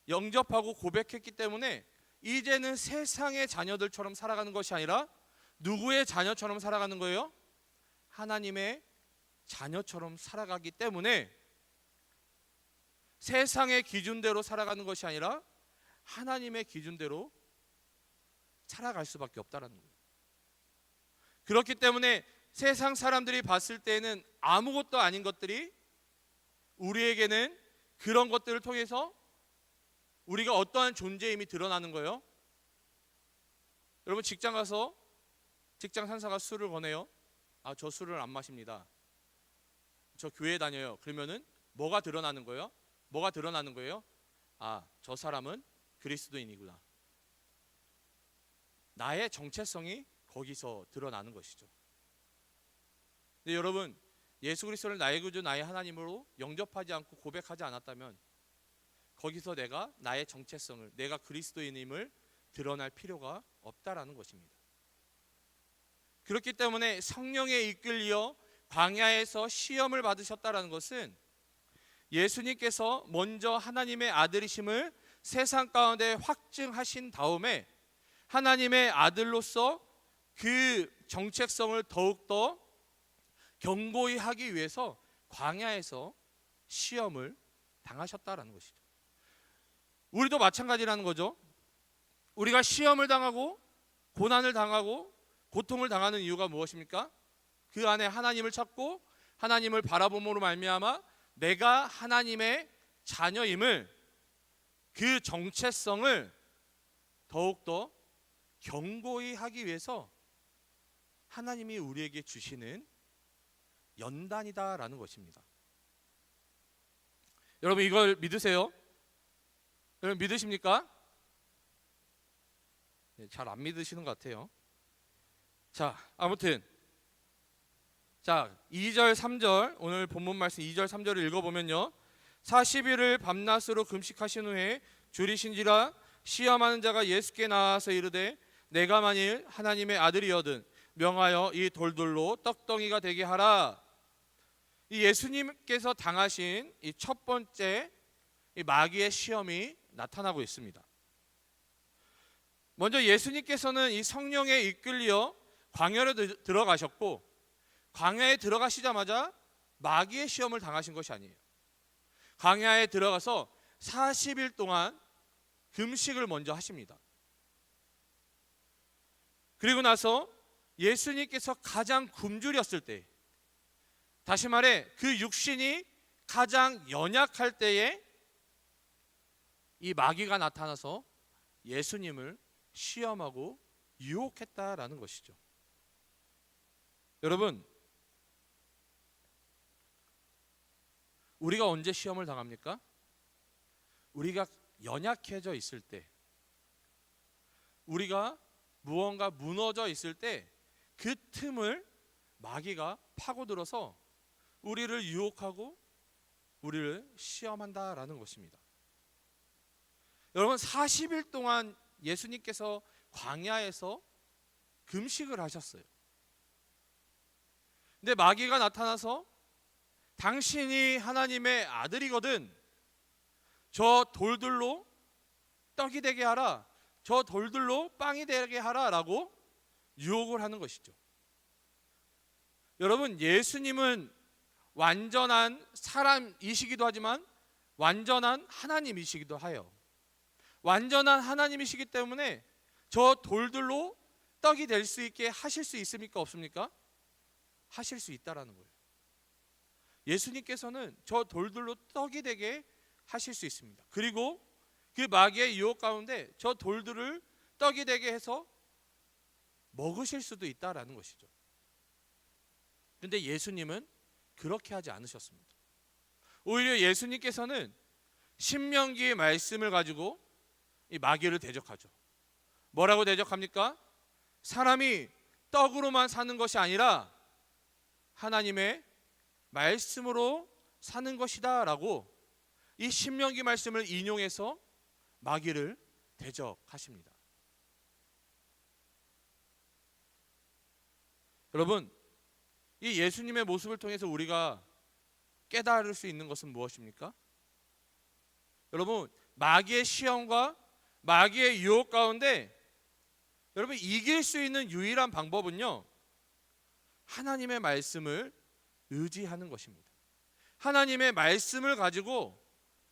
영접하고 고백했기 때문에 이제는 세상의 자녀들처럼 살아가는 것이 아니라 누구의 자녀처럼 살아가는 거예요? 하나님의 자녀처럼 살아가기 때문에 세상의 기준대로 살아가는 것이 아니라 하나님의 기준대로 살아갈 수밖에 없다는 거예요. 그렇기 때문에 세상 사람들이 봤을 때는 아무것도 아닌 것들이 우리에게는 그런 것들을 통해서 우리가 어떠한 존재임이 드러나는 거예요. 여러분 직장 가서 직장 상사가 술을 권해요. 아, 저 술을 안 마십니다. 저 교회 다녀요. 그러면은 뭐가 드러나는 거예요? 아, 저 사람은 그리스도인이구나. 나의 정체성이 거기서 드러나는 것이죠. 근데 여러분 예수 그리스도를 나의 구주 나의 하나님으로 영접하지 않고 고백하지 않았다면 거기서 내가 나의 정체성을, 내가 그리스도인임을 드러날 필요가 없다라는 것입니다. 그렇기 때문에 성령에 이끌려 광야에서 시험을 받으셨다라는 것은 예수님께서 먼저 하나님의 아들이심을 세상 가운데 확증하신 다음에 하나님의 아들로서 그 정체성을 더욱더 견고히 하기 위해서 광야에서 시험을 당하셨다라는 것이죠. 우리도 마찬가지라는 거죠. 우리가 시험을 당하고 고난을 당하고 고통을 당하는 이유가 무엇입니까? 그 안에 하나님을 찾고 하나님을 바라봄으로 말미암아 내가 하나님의 자녀임을, 그 정체성을 더욱더 견고히 하기 위해서 하나님이 우리에게 주시는 연단이다라는 것입니다. 여러분 이걸 믿으세요? 여러분 믿으십니까? 잘 안 믿으시는 것 같아요. 자, 아무튼 2절 3절 오늘 본문 말씀 2절 3절을 읽어보면요, 40일을 밤낮으로 금식하신 후에 줄이신지라 시험하는 자가 예수께 나와서 이르되 내가 만일 하나님의 아들이여든 명하여 이 돌들로 떡덩이가 되게 하라. 이 예수님께서 당하신 이 첫 번째 이 마귀의 시험이 나타나고 있습니다. 먼저 예수님께서는 이 성령에 이끌려 광야로 들어가셨고, 광야에 들어가시자마자 마귀의 시험을 당하신 것이 아니에요. 광야에 들어가서 40일 동안 금식을 먼저 하십니다. 그리고 나서 예수님께서 가장 굶주렸을 때, 다시 말해 그 육신이 가장 연약할 때에 이 마귀가 나타나서 예수님을 시험하고 유혹했다라는 것이죠. 여러분, 우리가 언제 시험을 당합니까? 우리가 연약해져 있을 때, 우리가 무언가 무너져 있을 때 그 틈을 마귀가 파고들어서 우리를 유혹하고 우리를 시험한다라는 것입니다. 여러분, 40일 동안 예수님께서 광야에서 금식을 하셨어요. 근데 마귀가 나타나서 당신이 하나님의 아들이거든, 저 돌들로 떡이 되게 하라, 저 돌들로 빵이 되게 하라 라고 유혹을 하는 것이죠. 여러분, 예수님은 완전한 사람이시기도 하지만 완전한 하나님이시기도 해요. 완전한 하나님이시기 때문에 저 돌들로 떡이 될 수 있게 하실 수 있습니까? 없습니까? 하실 수 있다라는 거예요. 예수님께서는 저 돌들로 떡이 되게 하실 수 있습니다. 그리고 그 마귀의 유혹 가운데 저 돌들을 떡이 되게 해서 먹으실 수도 있다라는 것이죠. 그런데 예수님은 그렇게 하지 않으셨습니다. 오히려 예수님께서는 신명기의 말씀을 가지고 이 마귀를 대적하죠. 뭐라고 대적합니까? 사람이 떡으로만 사는 것이 아니라 하나님의 말씀으로 사는 것이다 라고 이 신명기 말씀을 인용해서 마귀를 대적하십니다. 여러분, 이 예수님의 모습을 통해서 우리가 깨달을 수 있는 것은 무엇입니까? 여러분, 마귀의 시험과 마귀의 유혹 가운데 여러분 이길 수 있는 유일한 방법은요, 하나님의 말씀을 의지하는 것입니다. 하나님의 말씀을 가지고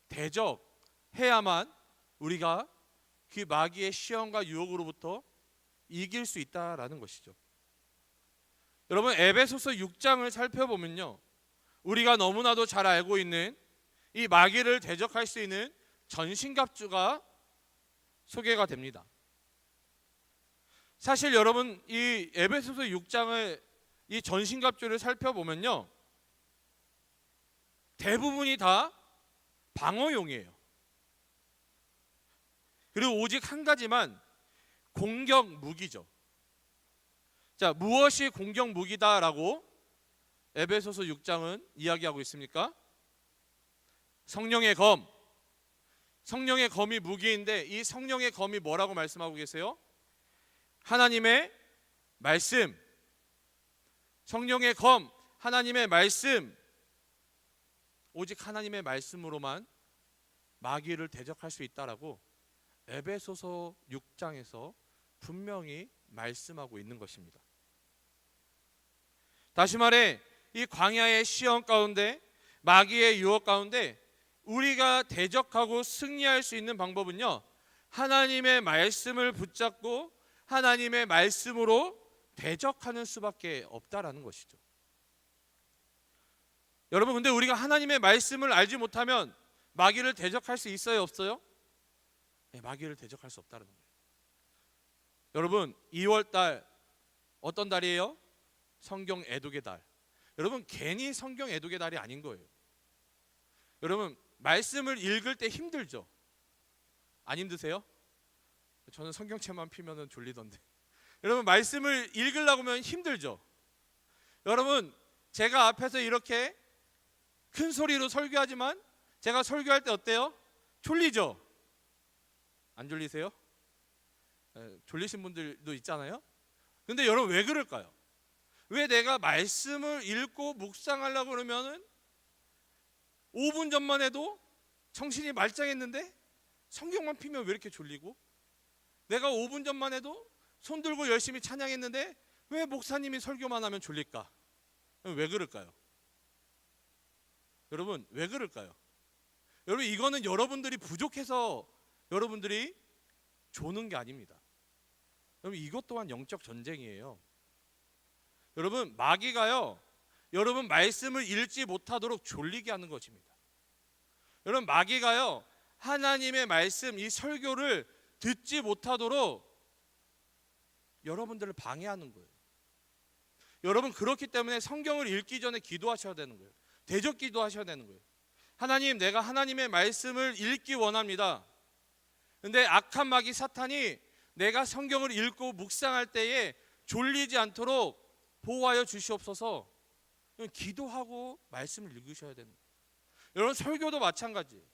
대적해야만 우리가 그 마귀의 시험과 유혹으로부터 이길 수 있다라는 것이죠. 여러분, 에베소서 6장을 살펴보면요, 우리가 너무나도 잘 알고 있는 이 마귀를 대적할 수 있는 전신갑주가 소개가 됩니다. 사실 여러분, 이 에베소서 6장을 이 전신갑주를 살펴보면요, 대부분이 다 방어용이에요. 그리고 오직 한 가지만 공격 무기죠. 자, 무엇이 공격 무기다라고 에베소서 6장은 이야기하고 있습니까? 성령의 검. 성령의 검이 무기인데 이 성령의 검이 뭐라고 말씀하고 계세요? 하나님의 말씀. 성령의 검, 하나님의 말씀. 오직 하나님의 말씀으로만 마귀를 대적할 수 있다라고 에베소서 6장에서 분명히 말씀하고 있는 것입니다. 다시 말해, 이 광야의 시험 가운데, 마귀의 유혹 가운데 우리가 대적하고 승리할 수 있는 방법은요, 하나님의 말씀을 붙잡고 하나님의 말씀으로 대적하는 수밖에 없다라는 것이죠. 여러분, 근데 우리가 하나님의 말씀을 알지 못하면 마귀를 대적할 수 있어요, 없어요? 네, 마귀를 대적할 수 없다는 거예요. 여러분, 2월달 어떤 달이에요? 성경 애독의 달. 여러분, 괜히 성경 애독의 달이 아닌 거예요. 여러분, 말씀을 읽을 때 힘들죠? 안 힘드세요? 저는 성경책만 피면은 졸리던데. 여러분, 말씀을 읽으려고 하면 힘들죠? 여러분, 제가 앞에서 이렇게 큰 소리로 설교하지만 제가 설교할 때 어때요? 졸리죠? 안 졸리세요? 졸리신 분들도 있잖아요. 근데 여러분, 왜 그럴까요? 왜 내가 말씀을 읽고 묵상하려고 그러면은 5분 전만 해도 정신이 말짱했는데 성경만 피면 왜 이렇게 졸리고, 내가 5분 전만 해도 손 들고 열심히 찬양했는데 왜 목사님이 설교만 하면 졸릴까? 왜 그럴까요? 여러분, 왜 그럴까요? 여러분, 이거는 여러분들이 부족해서 여러분들이 조는 게 아닙니다. 여러분, 이것 또한 영적 전쟁이에요. 여러분, 마귀가요, 여러분 말씀을 읽지 못하도록 졸리게 하는 것입니다. 여러분, 마귀가요, 하나님의 말씀, 이 설교를 듣지 못하도록 여러분들을 방해하는 거예요. 여러분, 그렇기 때문에 성경을 읽기 전에 기도하셔야 되는 거예요. 대적 기도하셔야 되는 거예요. 하나님, 내가 하나님의 말씀을 읽기 원합니다. 근데 악한 마귀 사탄이 내가 성경을 읽고 묵상할 때에 졸리지 않도록 보호하여 주시옵소서. 기도하고 말씀을 읽으셔야 되는 거예요. 여러분, 설교도 마찬가지예요.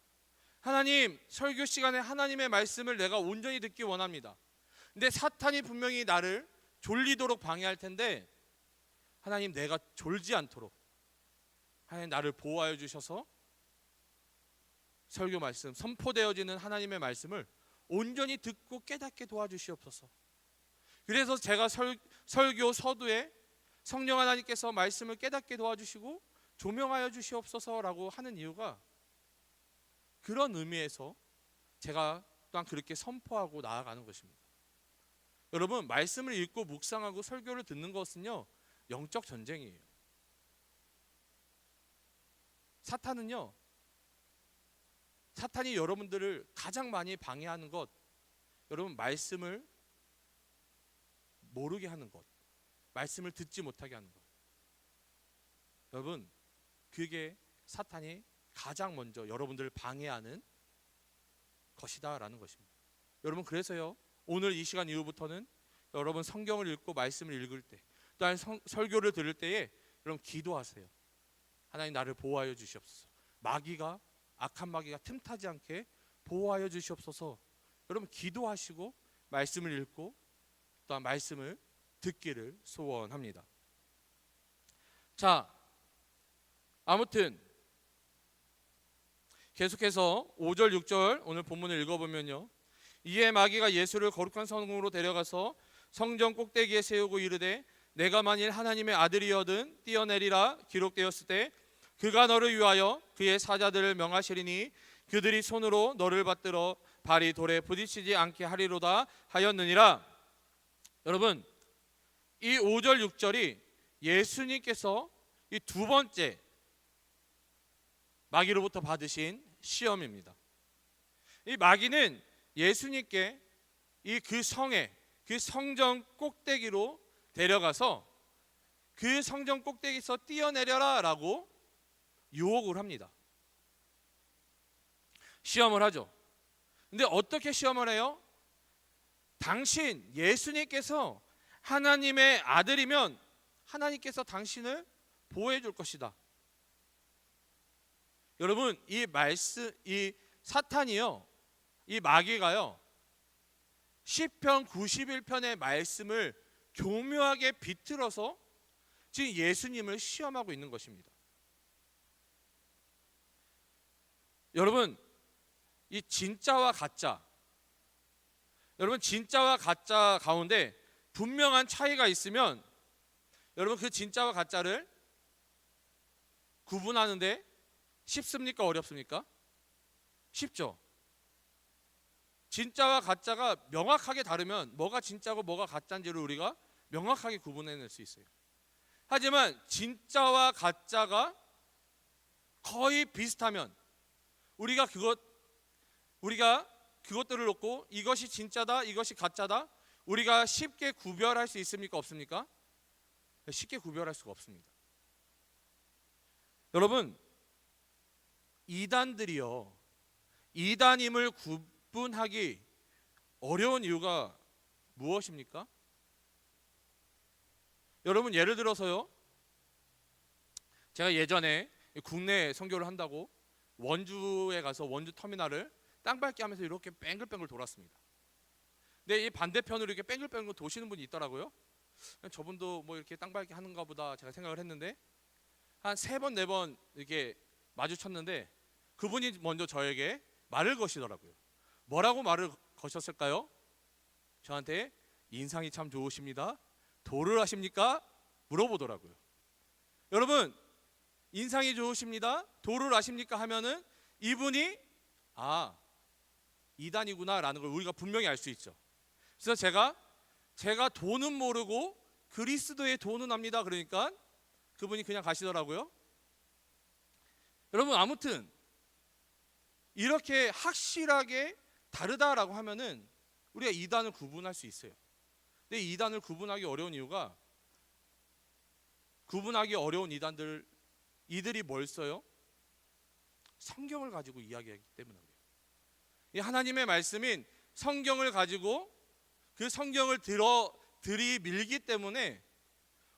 하나님, 설교 시간에 하나님의 말씀을 내가 온전히 듣기 원합니다. 근데 사탄이 분명히 나를 졸리도록 방해할 텐데, 하나님, 내가 졸지 않도록 하나님 나를 보호하여 주셔서 설교 말씀, 선포되어지는 하나님의 말씀을 온전히 듣고 깨닫게 도와주시옵소서. 그래서 제가 설교 서두에 성령 하나님께서 말씀을 깨닫게 도와주시고 조명하여 주시옵소서라고 하는 이유가 그런 의미에서 제가 또한 그렇게 선포하고 나아가는 것입니다. 여러분, 말씀을 읽고 묵상하고 설교를 듣는 것은요, 영적 전쟁이에요. 사탄이 여러분들을 가장 많이 방해하는 것, 여러분, 말씀을 모르게 하는 것, 말씀을 듣지 못하게 하는 것. 여러분, 그게 사탄이 가장 먼저 여러분들을 방해하는 것이다라는 것입니다. 여러분, 그래서요, 오늘 이 시간 이후부터는 여러분 성경을 읽고 말씀을 읽을 때, 또한 설교를 들을 때에 여러분 기도하세요. 하나님, 나를 보호하여 주시옵소서. 악한 마귀가 틈타지 않게 보호하여 주시옵소서. 여러분, 기도하시고 말씀을 읽고 또한 말씀을 듣기를 소원합니다. 자, 아무튼 계속해서 5절 6절 오늘 본문을 읽어보면요, 이에 마귀가 예수를 거룩한 성으로 데려가서 성전 꼭대기에 세우고 이르되 내가 만일 하나님의 아들이여든 뛰어내리라 기록되었을 때 그가 너를 위하여 그의 사자들을 명하시리니 그들이 손으로 너를 받들어 발이 돌에 부딪히지 않게 하리로다 하였느니라. 여러분, 이 5절 6절이 예수님께서 이 두 번째 마귀로부터 받으신 시험입니다. 이 마귀는 예수님께 그 성전 꼭대기로 데려가서 그 성전 꼭대기에서 뛰어내려라 라고 유혹을 합니다. 시험을 하죠. 근데 어떻게 시험을 해요? 예수님께서 하나님의 아들이면 하나님께서 당신을 보호해 줄 것이다. 여러분, 이 사탄이요, 이 마귀가요, 시편 91편의 말씀을 교묘하게 비틀어서 지금 예수님을 시험하고 있는 것입니다. 여러분, 이 진짜와 가짜, 여러분, 진짜와 가짜 가운데 분명한 차이가 있으면 여러분, 그 진짜와 가짜를 구분하는데 쉽습니까? 어렵습니까? 쉽죠. 진짜와 가짜가 명확하게 다르면 뭐가 진짜고 뭐가 가짜인지를 우리가 명확하게 구분해낼 수 있어요. 하지만 진짜와 가짜가 거의 비슷하면 우리가 그것들을 놓고 이것이 진짜다, 이것이 가짜다, 우리가 쉽게 구별할 수 있습니까? 없습니까? 쉽게 구별할 수가 없습니다. 여러분, 이단임을 구분하기 어려운 이유가 무엇입니까? 여러분, 예를 들어서요, 제가 예전에 국내 선교를 한다고 원주에 가서 원주 터미널을 땅밟기 하면서 이렇게 뺑글뺑글 돌았습니다. 근데 이 반대편으로 이렇게 뺑글뺑글 도시는 분이 있더라고요. 저분도 뭐 이렇게 땅밟기 하는가 보다 제가 생각을 했는데 한 3번 4번 이렇게 마주쳤는데 그분이 먼저 저에게 말을 거시더라고요. 뭐라고 말을 거셨을까요? 저한테 인상이 참 좋으십니다. 도를 아십니까? 물어보더라고요. 여러분, 인상이 좋으십니다. 도를 아십니까? 하면은 이분이 이단이구나 라는 걸 우리가 분명히 알 수 있죠. 그래서 제가 도는 모르고 그리스도의 도는 압니다. 그러니까 그분이 그냥 가시더라고요. 여러분, 아무튼 이렇게 확실하게 다르다라고 하면은 우리가 이단을 구분할 수 있어요. 근데 이단을 구분하기 어려운 이유가, 구분하기 어려운 이들이 뭘 써요? 성경을 가지고 이야기하기 때문에 그래요. 이 하나님의 말씀인 성경을 가지고 그 성경을 들이밀기 때문에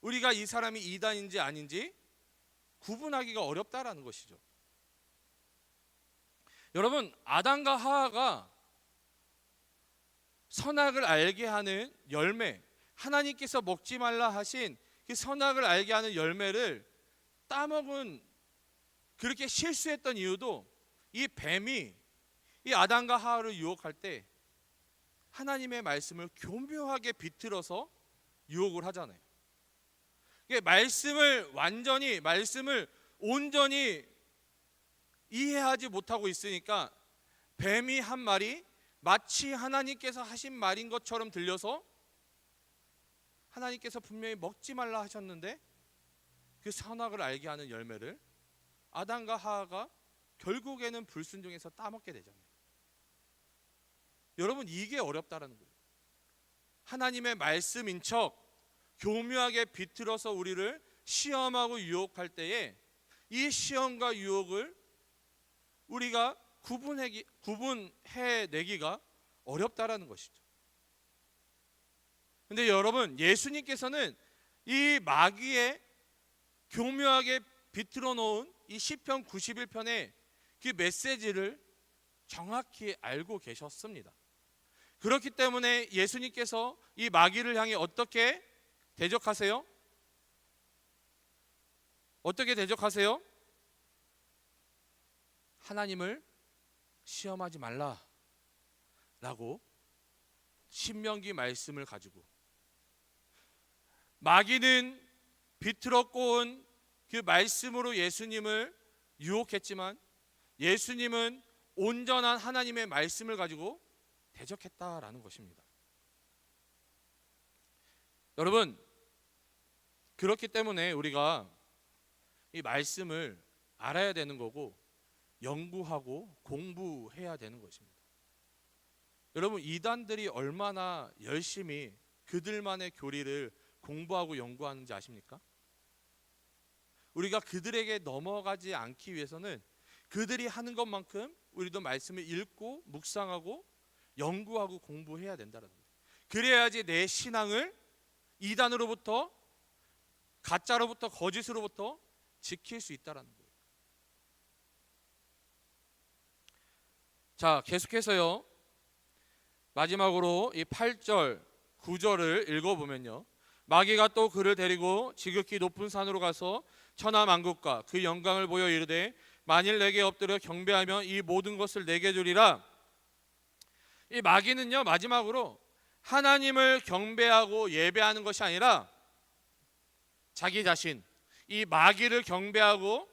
우리가 이 사람이 이단인지 아닌지 구분하기가 어렵다라는 것이죠. 여러분, 아담과 하와가 선악을 알게 하는 열매, 하나님께서 먹지 말라 하신 그 선악을 알게 하는 열매를 따먹은, 그렇게 실수했던 이유도 이 뱀이 이 아담과 하와를 유혹할 때 하나님의 말씀을 교묘하게 비틀어서 유혹을 하잖아요. 말씀을 온전히 이해하지 못하고 있으니까 뱀이 한 말이 마치 하나님께서 하신 말인 것처럼 들려서 하나님께서 분명히 먹지 말라 하셨는데 그 선악을 알게 하는 열매를 아담과 하와가 결국에는 불순종해서 따먹게 되잖아요. 여러분, 이게 어렵다라는 거예요. 하나님의 말씀인 척 교묘하게 비틀어서 우리를 시험하고 유혹할 때에 이 시험과 유혹을 우리가 구분해내기가 어렵다라는 것이죠. 근데 여러분, 예수님께서는 이 마귀에 교묘하게 비틀어 놓은 이 시편 91편의 그 메시지를 정확히 알고 계셨습니다. 그렇기 때문에 예수님께서 이 마귀를 향해 어떻게 대적하세요? 어떻게 대적하세요? 하나님을 시험하지 말라라고 신명기 말씀을 가지고, 마귀는 비틀어 꼬은 그 말씀으로 예수님을 유혹했지만 예수님은 온전한 하나님의 말씀을 가지고 대적했다라는 것입니다. 여러분, 그렇기 때문에 우리가 이 말씀을 알아야 되는 거고 연구하고 공부해야 되는 것입니다. 여러분, 이단들이 얼마나 열심히 그들만의 교리를 공부하고 연구하는지 아십니까? 우리가 그들에게 넘어가지 않기 위해서는 그들이 하는 것만큼 우리도 말씀을 읽고 묵상하고 연구하고 공부해야 된다는 거예요. 그래야지 내 신앙을 이단으로부터, 가짜로부터, 거짓으로부터 지킬 수 있다는 거예요. 자, 계속해서요, 마지막으로 이 8절 9절을 읽어보면요, 마귀가 또 그를 데리고 지극히 높은 산으로 가서 천하만국과 그 영광을 보여 이르되 만일 내게 엎드려 경배하면 이 모든 것을 내게 주리라. 이 마귀는요, 마지막으로 하나님을 경배하고 예배하는 것이 아니라 자기 자신, 이 마귀를 경배하고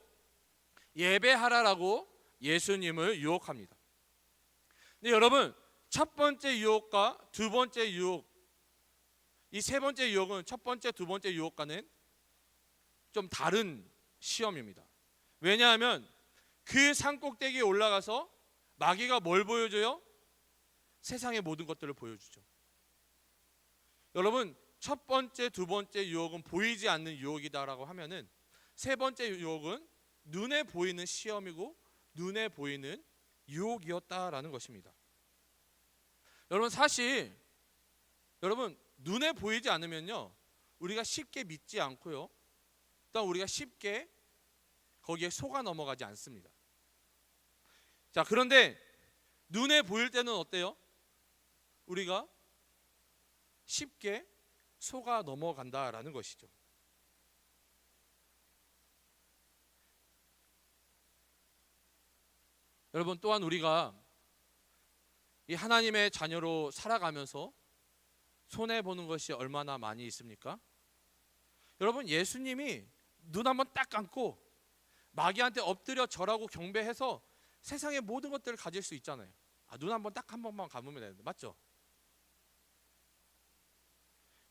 예배하라라고 예수님을 유혹합니다. 근데 여러분, 첫 번째 유혹과 두 번째 유혹, 이 세 번째 유혹은 첫 번째, 두 번째 유혹과는 좀 다른 시험입니다. 왜냐하면 그 산꼭대기에 올라가서 마귀가 뭘 보여줘요? 세상의 모든 것들을 보여주죠. 여러분, 첫 번째, 두 번째 유혹은 보이지 않는 유혹이다라고 하면은 세 번째 유혹은 눈에 보이는 시험이고 눈에 보이는 유혹이었다라는 것입니다. 여러분, 사실 여러분, 눈에 보이지 않으면요, 우리가 쉽게 믿지 않고요, 또 우리가 쉽게 거기에 속아 넘어가지 않습니다. 자, 그런데 눈에 보일 때는 어때요? 우리가 쉽게 속아 넘어간다라는 것이죠. 여러분, 또한 우리가 이 하나님의 자녀로 살아가면서 손해보는 것이 얼마나 많이 있습니까? 여러분, 예수님이 눈 한번 딱 감고 마귀한테 엎드려 절하고 경배해서 세상의 모든 것들을 가질 수 있잖아요. 눈 한번 딱 한 번만 감으면 되는데, 맞죠?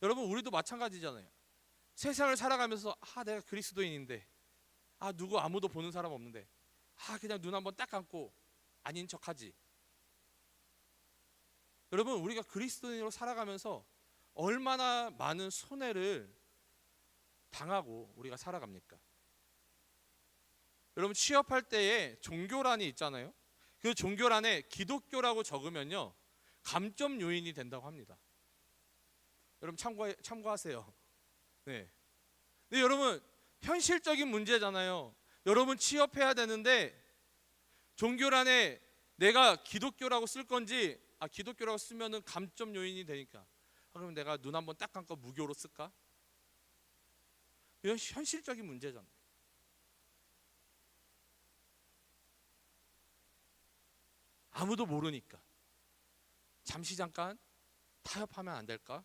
여러분, 우리도 마찬가지잖아요. 세상을 살아가면서 내가 그리스도인인데, 누구 아무도 보는 사람 없는데, 그냥 눈 한번 딱 감고 아닌 척하지. 여러분, 우리가 그리스도인으로 살아가면서 얼마나 많은 손해를 당하고 우리가 살아갑니까? 여러분, 취업할 때에 종교란이 있잖아요. 그 종교란에 기독교라고 적으면요, 감점 요인이 된다고 합니다. 여러분 참고하세요. 네. 근데 여러분, 현실적인 문제잖아요. 여러분 취업해야 되는데 종교란에 내가 기독교라고 쓸 건지, 기독교라고 쓰면은 감점 요인이 되니까, 그러면 내가 눈 한번 딱 감고 무교로 쓸까? 이건 현실적인 문제잖아요. 아무도 모르니까 잠시 잠깐 타협하면 안 될까?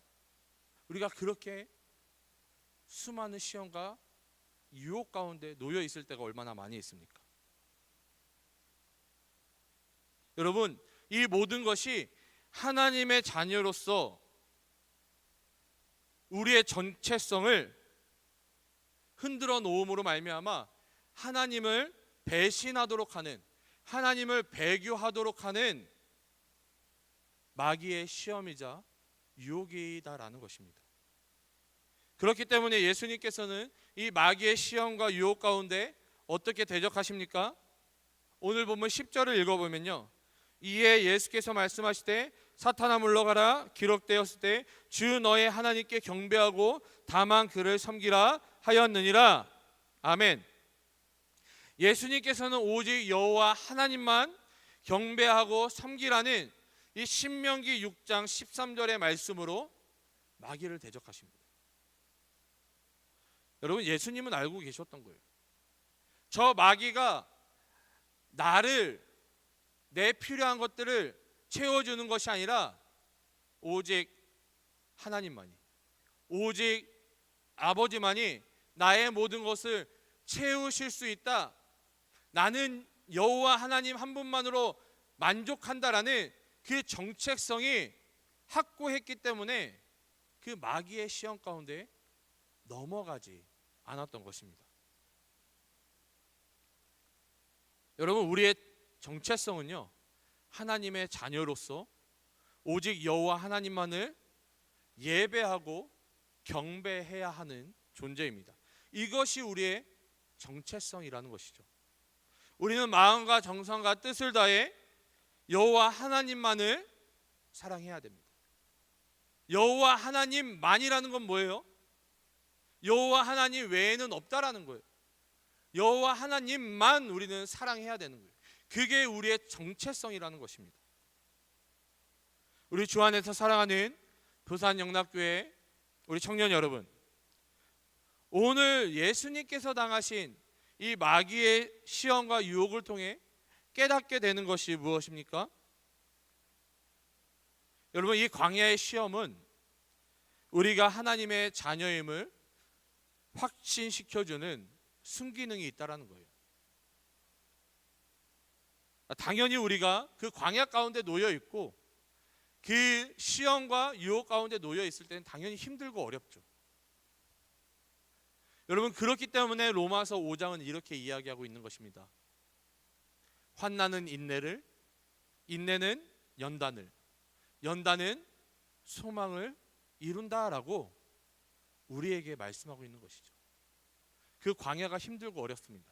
우리가 그렇게 수많은 시험과 유혹 가운데 놓여 있을 때가 얼마나 많이 있습니까? 여러분, 이 모든 것이 하나님의 자녀로서 우리의 정체성을 흔들어 놓음으로 말미암아 하나님을 배신하도록 하는, 하나님을 배교하도록 하는 마귀의 시험이자 유혹이다라는 것입니다. 그렇기 때문에 예수님께서는 이 마귀의 시험과 유혹 가운데 어떻게 대적하십니까? 오늘 본문 10절을 읽어보면요, 이에 예수께서 말씀하시되 사탄아 물러가라, 기록되었을 때 주 너의 하나님께 경배하고 다만 그를 섬기라 하였느니라. 아멘. 예수님께서는 오직 여호와 하나님만 경배하고 섬기라는 이 신명기 6장 13절의 말씀으로 마귀를 대적하십니다. 여러분, 예수님은 알고 계셨던 거예요. 저 마귀가 나를, 내 필요한 것들을 채워주는 것이 아니라 오직 하나님만이, 오직 아버지만이 나의 모든 것을 채우실 수 있다, 나는 여호와 하나님 한 분만으로 만족한다라는 그 정체성이 확고했기 때문에 그 마귀의 시험 가운데 넘어가지 않았던 것입니다. 여러분, 우리의 정체성은요, 하나님의 자녀로서 오직 여호와 하나님만을 예배하고 경배해야 하는 존재입니다. 이것이 우리의 정체성이라는 것이죠. 우리는 마음과 정성과 뜻을 다해 여호와 하나님만을 사랑해야 됩니다. 여호와 하나님만이라는 건 뭐예요? 여호와 하나님 외에는 없다라는 거예요. 여호와 하나님만 우리는 사랑해야 되는 거예요. 그게 우리의 정체성이라는 것입니다. 우리 주 안에서 사랑하는 부산영락교회 우리 청년 여러분, 오늘 예수님께서 당하신 이 마귀의 시험과 유혹을 통해 깨닫게 되는 것이 무엇입니까? 여러분, 이 광야의 시험은 우리가 하나님의 자녀임을 확신시켜주는 순기능이 있다라는 거예요. 당연히 우리가 그 광야 가운데 놓여 있고 그 시험과 유혹 가운데 놓여 있을 때는 당연히 힘들고 어렵죠. 여러분, 그렇기 때문에 로마서 5장은 이렇게 이야기하고 있는 것입니다. 환난은 인내를, 인내는 연단을, 연단은 소망을 이룬다라고 우리에게 말씀하고 있는 것이죠. 그 광야가 힘들고 어렵습니다.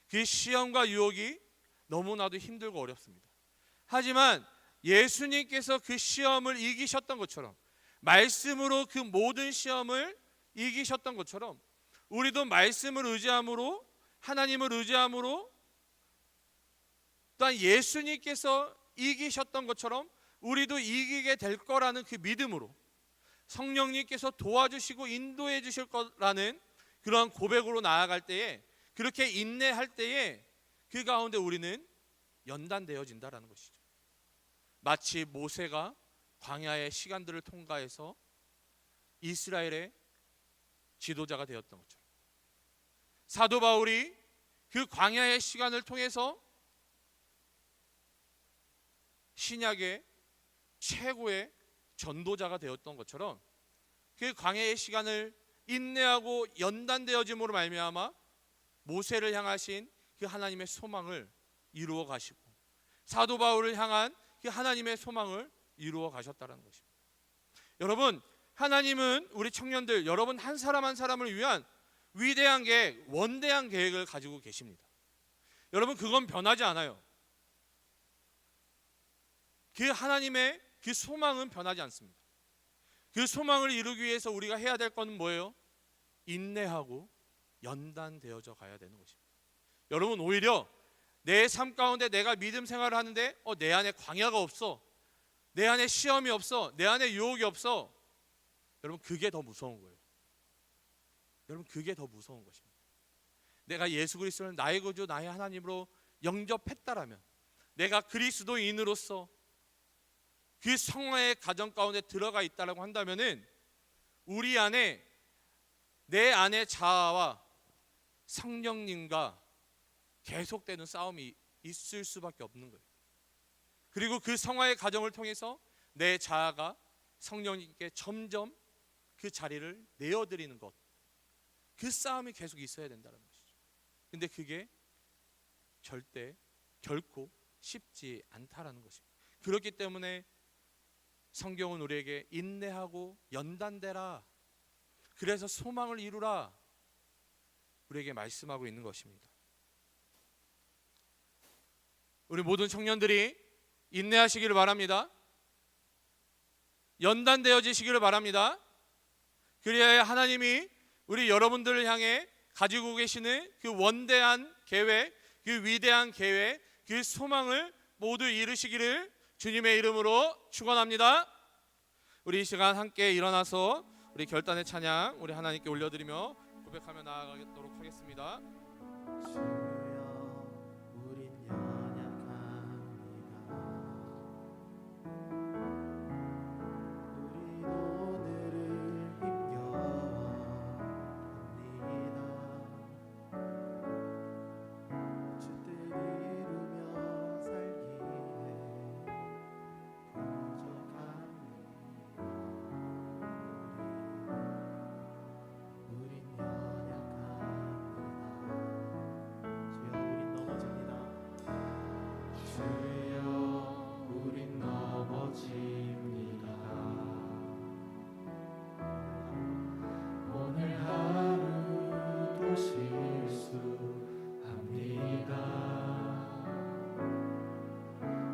그 시험과 유혹이 너무나도 힘들고 어렵습니다. 하지만 예수님께서 그 시험을 이기셨던 것처럼, 말씀으로 그 모든 시험을 이기셨던 것처럼 우리도 말씀을 의지함으로, 하나님을 의지함으로, 또한 예수님께서 이기셨던 것처럼 우리도 이기게 될 거라는 그 믿음으로, 성령님께서 도와주시고 인도해 주실 거라는 그러한 고백으로 나아갈 때에, 그렇게 인내할 때에 그 가운데 우리는 연단되어진다라는 것이죠. 마치 모세가 광야의 시간들을 통과해서 이스라엘의 지도자가 되었던 것처럼, 사도 바울이 그 광야의 시간을 통해서 신약의 최고의 전도자가 되었던 것처럼 그 광야의 시간을 인내하고 연단되어짐으로 말미암아 모세를 향하신 그 하나님의 소망을 이루어 가시고, 사도 바울을 향한 그 하나님의 소망을 이루어 가셨다는 것입니다. 여러분, 하나님은 우리 청년들, 여러분 한 사람 한 사람을 위한 위대한 계획, 원대한 계획을 가지고 계십니다. 여러분, 그건 변하지 않아요. 그 하나님의 그 소망은 변하지 않습니다. 그 소망을 이루기 위해서 우리가 해야 될 것은 뭐예요? 인내하고 연단되어져 가야 되는 것입니다. 여러분, 오히려 내 삶 가운데 내가 믿음 생활을 하는데 내 안에 광야가 없어, 내 안에 시험이 없어, 내 안에 유혹이 없어, 여러분 그게 더 무서운 거예요. 여러분, 그게 더 무서운 것입니다. 내가 예수 그리스도를 나의 구주, 나의 하나님으로 영접했다라면, 내가 그리스도인으로서 그 성화의 가정 가운데 들어가 있다라고 한다면은 우리 안에, 내 안에 자아와 성령님과 계속되는 싸움이 있을 수밖에 없는 거예요. 그리고 그 성화의 가정을 통해서 내 자아가 성령님께 점점 그 자리를 내어드리는 것, 그 싸움이 계속 있어야 된다는 것이죠. 근데 그게 결코 쉽지 않다라는 것입니다. 그렇기 때문에 성경은 우리에게 인내하고 연단되라, 그래서 소망을 이루라, 우리에게 말씀하고 있는 것입니다. 우리 모든 청년들이 인내하시기를 바랍니다. 연단되어지시기를 바랍니다. 그래야 하나님이 우리 여러분들을 향해 가지고 계시는 그 원대한 계획, 그 위대한 계획, 그 소망을 모두 이루시기를 주님의 이름으로 축원합니다. 우리 이 시간 함께 일어나서 우리 결단의 찬양 우리 하나님께 올려드리며 고백하며 나아가도록 하겠습니다. 주여, 우린 연약합니다. 우린 오늘을 힘겨워합니다.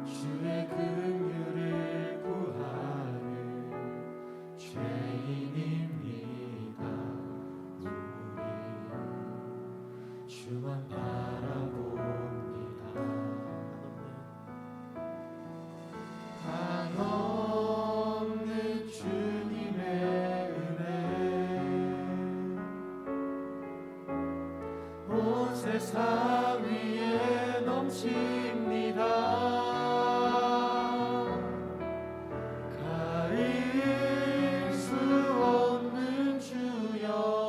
주 뜻 이루며 살기에 부족합니다. 우린 주만 바라봅니다. 한없는 주님의 은혜 온 세상 위에 넘칩니다. 가릴 수 없는 주여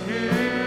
우리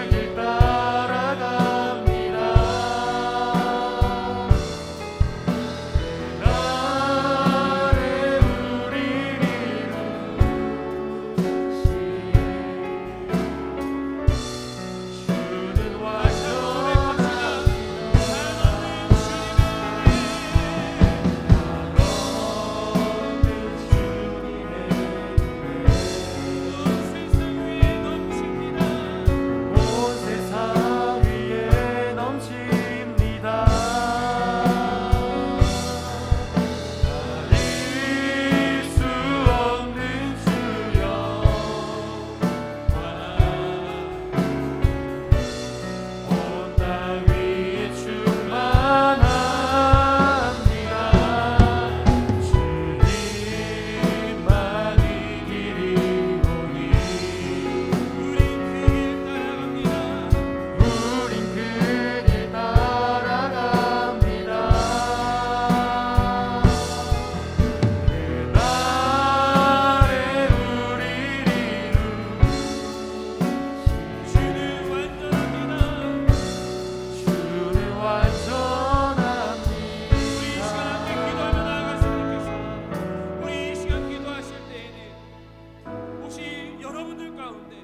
여러분들 가운데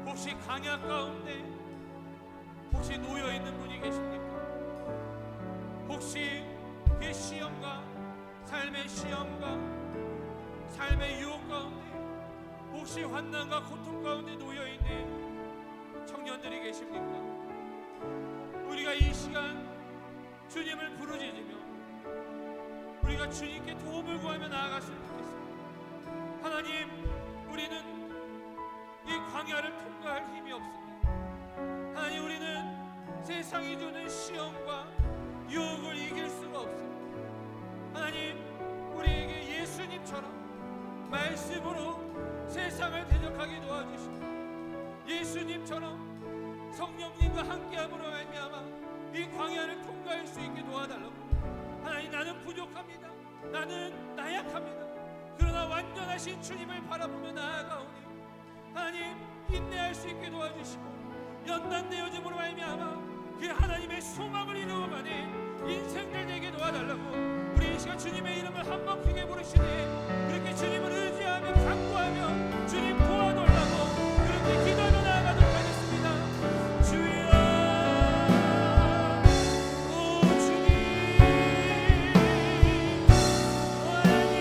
혹시 강약 가운데 혹시 놓여 있는 분이 계십니까? 혹시 그 시험과 삶의 시험과 삶의 유혹 가운데 혹시 환난과 고통 가운데 놓여 있는 청년들이 계십니까? 우리가 이 시간 주님을 부르짖으며 우리가 주님께 도움을 구하며 나아갔으면 좋겠습니다. 하나님, 우리는 이 광야를 통과할 힘이 없습니다. 하나님, 우리는 세상이 주는 시험과 유혹을 이길 수가 없습니다. 하나님, 우리에게 예수님처럼 말씀으로 세상을 대적하게 도와주시고 예수님처럼 성령님과 함께함으로 말미암아 이 광야를 통과할 수 있게 도와달라고. 하나님, 나는 부족합니다. 나는 나약합니다. 그러나 완전하신 주님을 바라보며 나아가오니 하나님, 인내할 수 있게 도와주시고 연단되어짐으로 말미암아 그 하나님의 소망을 이루어가는 인생들 되게 도와달라고. 우리 이 시간 주님의 이름을 한번 크게 부르시네. 그렇게 주님을 의지하며 간구하며 주님 도와달라고 그렇게 기도하며 나아가도록 하겠습니다. 주여, 오 주님, 오 하나님,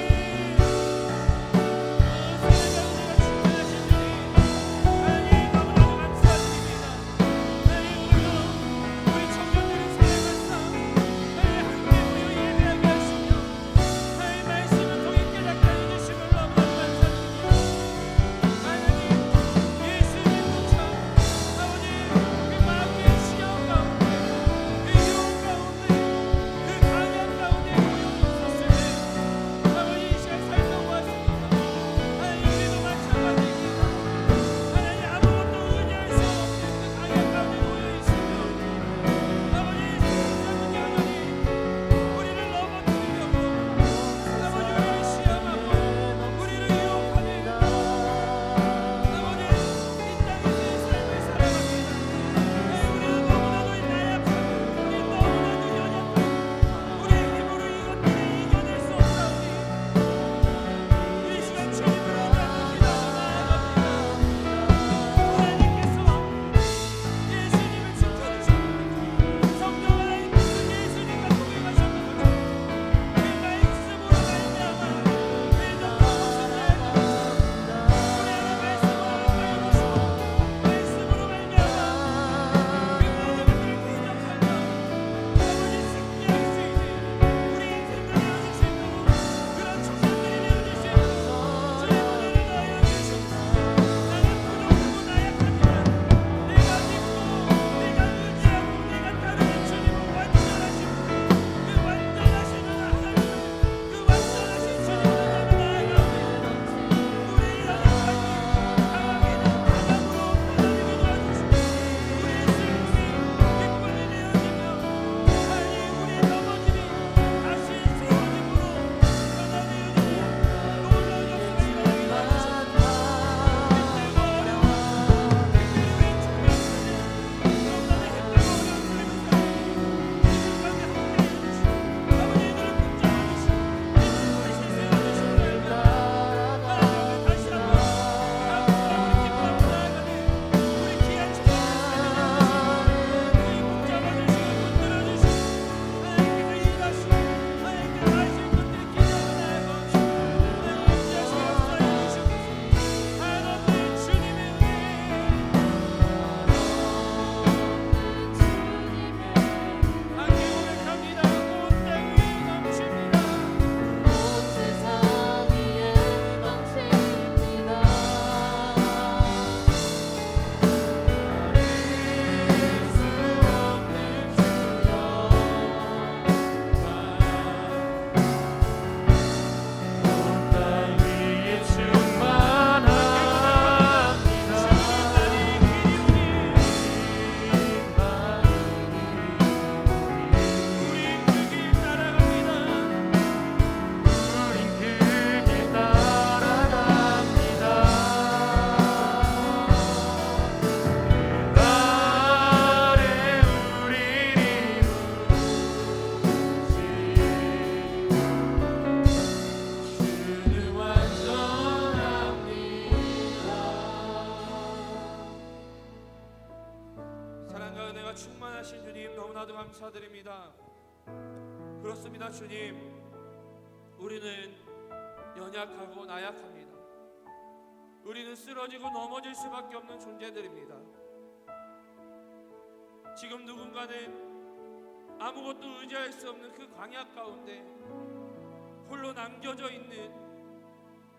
오 세상을 충만하신 주님, 하나님 너무나도 감사드립니다. 하나님, 오늘도 우리 청년들의 삶을 함께 모여 예배하게 하시며 하나님 말씀을 통해 깨닫게 무한하신 주님, 너무나도 감사드립니다. 그렇습니다. 주님, 우리는 연약하고 나약합니다. 우리는 쓰러지고 넘어질 수밖에 없는 존재들입니다. 지금 누군가는 아무것도 의지할 수 없는 그 광야 가운데 홀로 남겨져 있는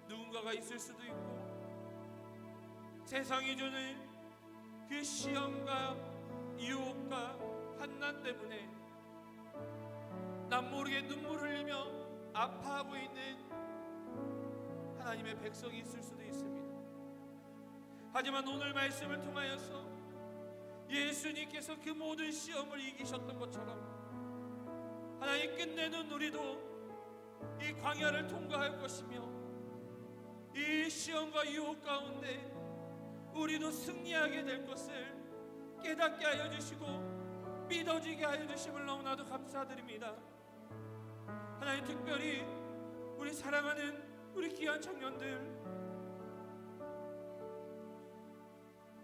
누군가가 있을 수도 있고, 세상이 주는 그 시험과 유혹과 환난 때문에 남 모르게 눈물 흘리며 아파하고 있는 하나님의 백성이 있을 수도 있습니다. 하지만 오늘 말씀을 통하여서 예수님께서 그 모든 시험을 이기셨던 것처럼 하나님, 끝내는 우리도 이 광야를 통과할 것이며 이 시험과 유혹 가운데 우리도 승리하게 될 것을 깨닫게 하여 주시고 믿어지게 하여 주심을 너무나도 감사드립니다. 하나님, 특별히 우리 사랑하는 우리 귀한 청년들,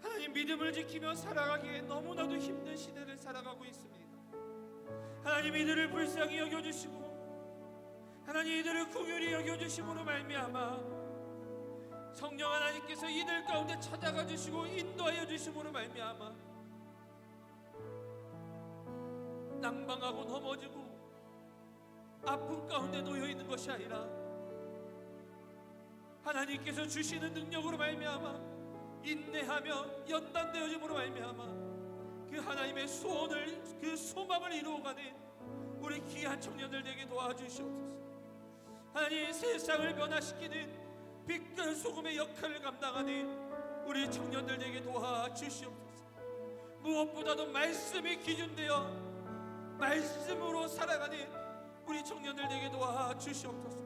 하나님, 믿음을 지키며 살아가기에 너무나도 힘든 시대를 살아가고 있습니다. 하나님, 이들을 불쌍히 여겨주시고 하나님, 이들을 긍휼히 여겨주심으로 말미암아 성령 하나님께서 이들 가운데 찾아가 주시고 인도하여 주심으로 말미암아 낭망하고 넘어지고 아픔 가운데 놓여 있는 것이 아니라 하나님께서 주시는 능력으로 말미암아 인내하며 연단되어짐으로 말미암아 그 하나님의 소원을, 그 소망을 이루어가는 우리 귀한 청년들 되게 도와주시옵소서. 하나님, 세상을 변화시키는 빛과 소금의 역할을 감당하는 우리 청년들 되게 도와주시옵소서. 무엇보다도 말씀이 기준되어 말씀으로 살아가는 우리 청년들 되게 도와주시옵소서.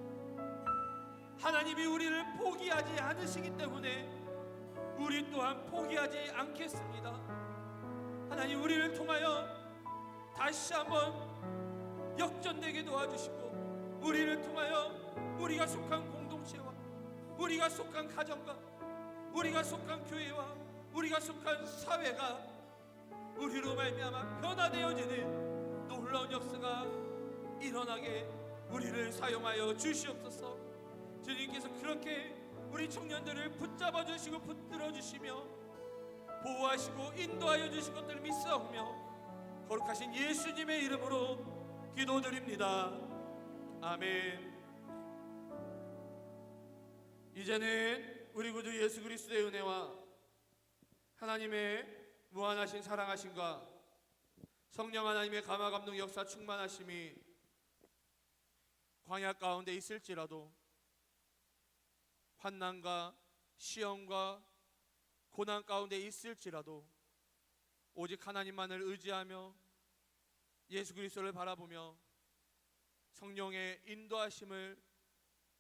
하나님이 우리를 포기하지 않으시기 때문에 우리 또한 포기하지 않겠습니다. 하나님, 우리를 통하여 다시 한번 역전되게 도와주시고 우리를 통하여 우리가 속한 공동체와 우리가 속한 가정과 우리가 속한 교회와 우리가 속한 사회가 우리로 말미암아 변화되어지는 놀라운 역사가 일어나게 우리를 사용하여 주시옵소서. 주님께서 그렇게 우리 청년들을 붙잡아 주시고 붙들어 주시며 보호하시고 인도하여 주신 것들을 믿사오며 거룩하신 예수님의 이름으로 기도드립니다. 아멘. 이제는 우리 구주 예수 그리스도의 은혜와 하나님의 무한하신 사랑하심과 성령 하나님의 감화 감동 역사 충만하심이 광야 가운데 있을지라도 환난과 시험과 고난 가운데 있을지라도 오직 하나님만을 의지하며 예수 그리스도를 바라보며 성령의 인도하심을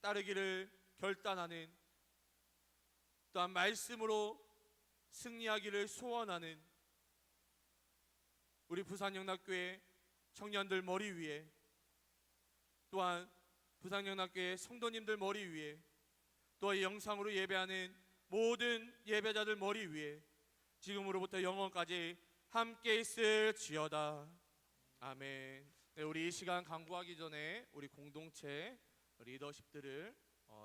따르기를 결단하는, 또한 말씀으로 승리하기를 소원하는 우리 부산영락교회 청년들 머리 위에, 또한 부산영락교회 성도님들 머리 위에, 또 영상으로 예배하는 모든 예배자들 머리 위에 지금으로부터 영원까지 함께 있을지어다. 아멘. 네, 우리 이 시간 강구하기 전에 우리 공동체 리더십들을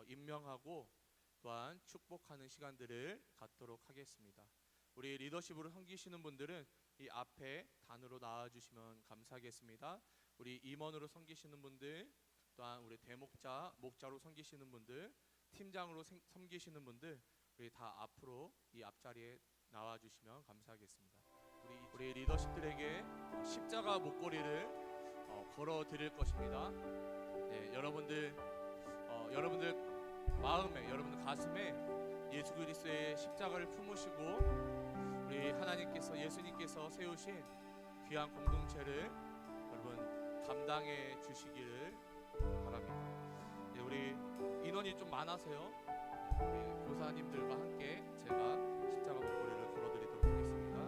임명하고 또한 축복하는 시간들을 갖도록 하겠습니다. 우리 리더십으로 섬기시는 분들은 이 앞에 단으로 나와주시면 감사하겠습니다. 우리 임원으로 섬기시는 분들, 또한 우리 대목자, 목자로 섬기시는 분들, 팀장으로 섬기시는 분들, 우리 다 앞으로 이 앞자리에 나와주시면 감사하겠습니다. 우리 리더십들에게 십자가 목걸이를 걸어 드릴 것입니다. 네, 여러분들 마음에, 여러분들 가슴에 예수 그리스도의 십자가를 품으시고 우리 하나님께서, 예수님께서 세우신 귀한 공동체를 여러분 감당해 주시기를 바랍니다. 네, 우리 인원이 좀 많아서요. 우리 교사님들과 함께 제가 십자가 목걸이를 걸어드리도록 하겠습니다.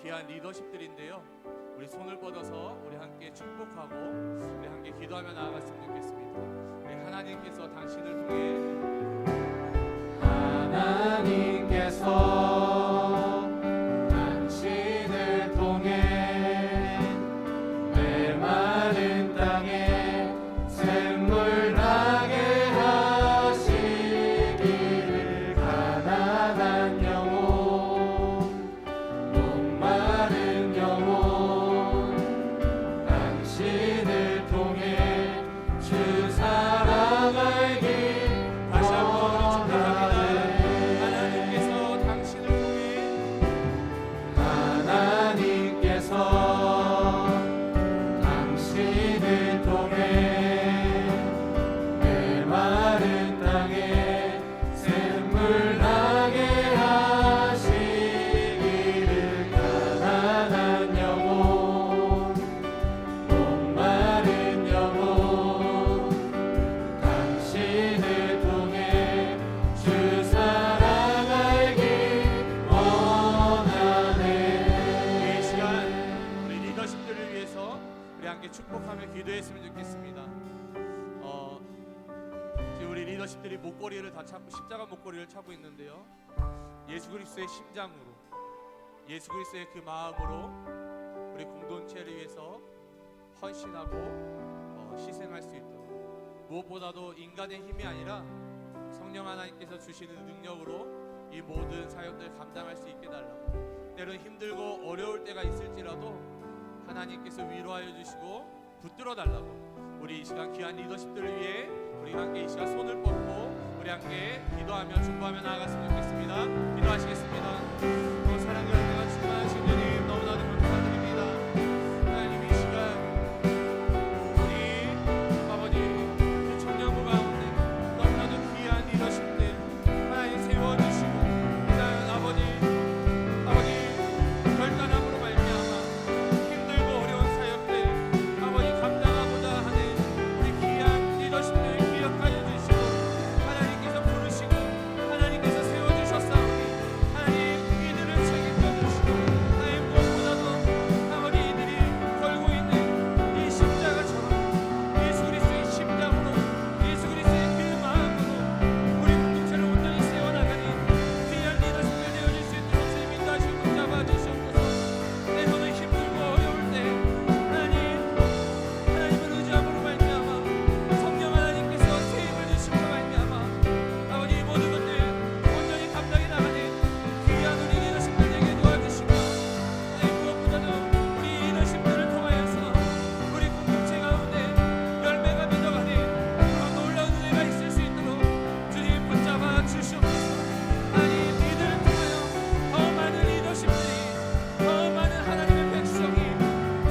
귀한 리더십들인데요. 우리 손을 뻗어서 우리 함께 축복하고 우리 함께 기도하며 나아갔으면 좋겠습니다. 우리 하나님께서 당신을 통해 하나님께서 당신을 통해 메마른 땅에 샘물 나게 하시기를 가난한 영혼 목마른 영혼 당신을 통해 주 사랑 알기 다시 한번 축복합니다. 하나님께서 당신을 통해 메마른 땅에 샘물 나게 하시기를 가난한 영혼 목마른 영혼 당신을 통해 주 사랑 알기 원하네. 이 시간 우리 리더십들을 위해서 우리 함께 축복하며 기도했으면 좋겠습니다. 지금 우리 리더십들이 목걸이를 다 차고 십자가 목걸이를 차고 있는데요. 예수 그리스도의 심장으로, 예수 그리스도의 그 마음으로 우리 공동체를 위해서 헌신하고 희생할 수 있도록, 무엇보다도 인간의 힘이 아니라 성령 하나님께서 주시는 능력으로 이 모든 사역들을 감당할 수 있게 달라고, 때론 힘들고 어려울 때가 있을지라도 하나님께서 위로하여 주시고 붙들어 달라고, 우리 이 시간 귀한 리더십들을 위해 우리 함께 이 시간 손을 뻗고 우리 함께 기도하며 중보하며 나아갔으면 좋겠습니다. 기도하시겠습니다. 사랑과 은혜가 충만하신 주님 너무나도 감사드립니다. 하나님 이 시간 우리 아버지 그 청년부 가운데 너무나도 귀한 리더십들 하나님 세워주시고, 일단 아버지 결단함으로 말미암아 힘들고 어려운 사역들 아버지 감당하고자 하는 우리 귀한 리더십들 기억하여 주시고, 하나님께서 부르시고 하나님께서 세워주셨사오니 하나님 이들을 책임져 주시고, 하나님 무엇보다도 아버지 이들이 걸고 있는 이 십자가처럼 예수 그리스도의 심장으로, 예수 그리스도의 그 마음으로 우리 공동체를 온전히 세워나가니 귀한 리더십들 되어질 수 있도록 주님 인도하시고 붙잡아 주시옵소서. 때로는 힘들고 어려울 때 하나님을 의지함으로 말미암아 성령 하나님께서 세임을 주심으로 말미암아 아버지 이 모든 것들 온전히 감당해 나가는 귀한 우리 리더십들 되게 도와주시고, 하나님 무엇보다도 우리 리더십들을 통하여서 우리 공동체 가운데 열매가 맺어가는 그런 놀라운 은혜가 있을 수 있도록 주님 붙잡아 주시옵소서. 하나님 이들을 통하여 더 많은 리더십들이, 더 많은 하나님의 백성이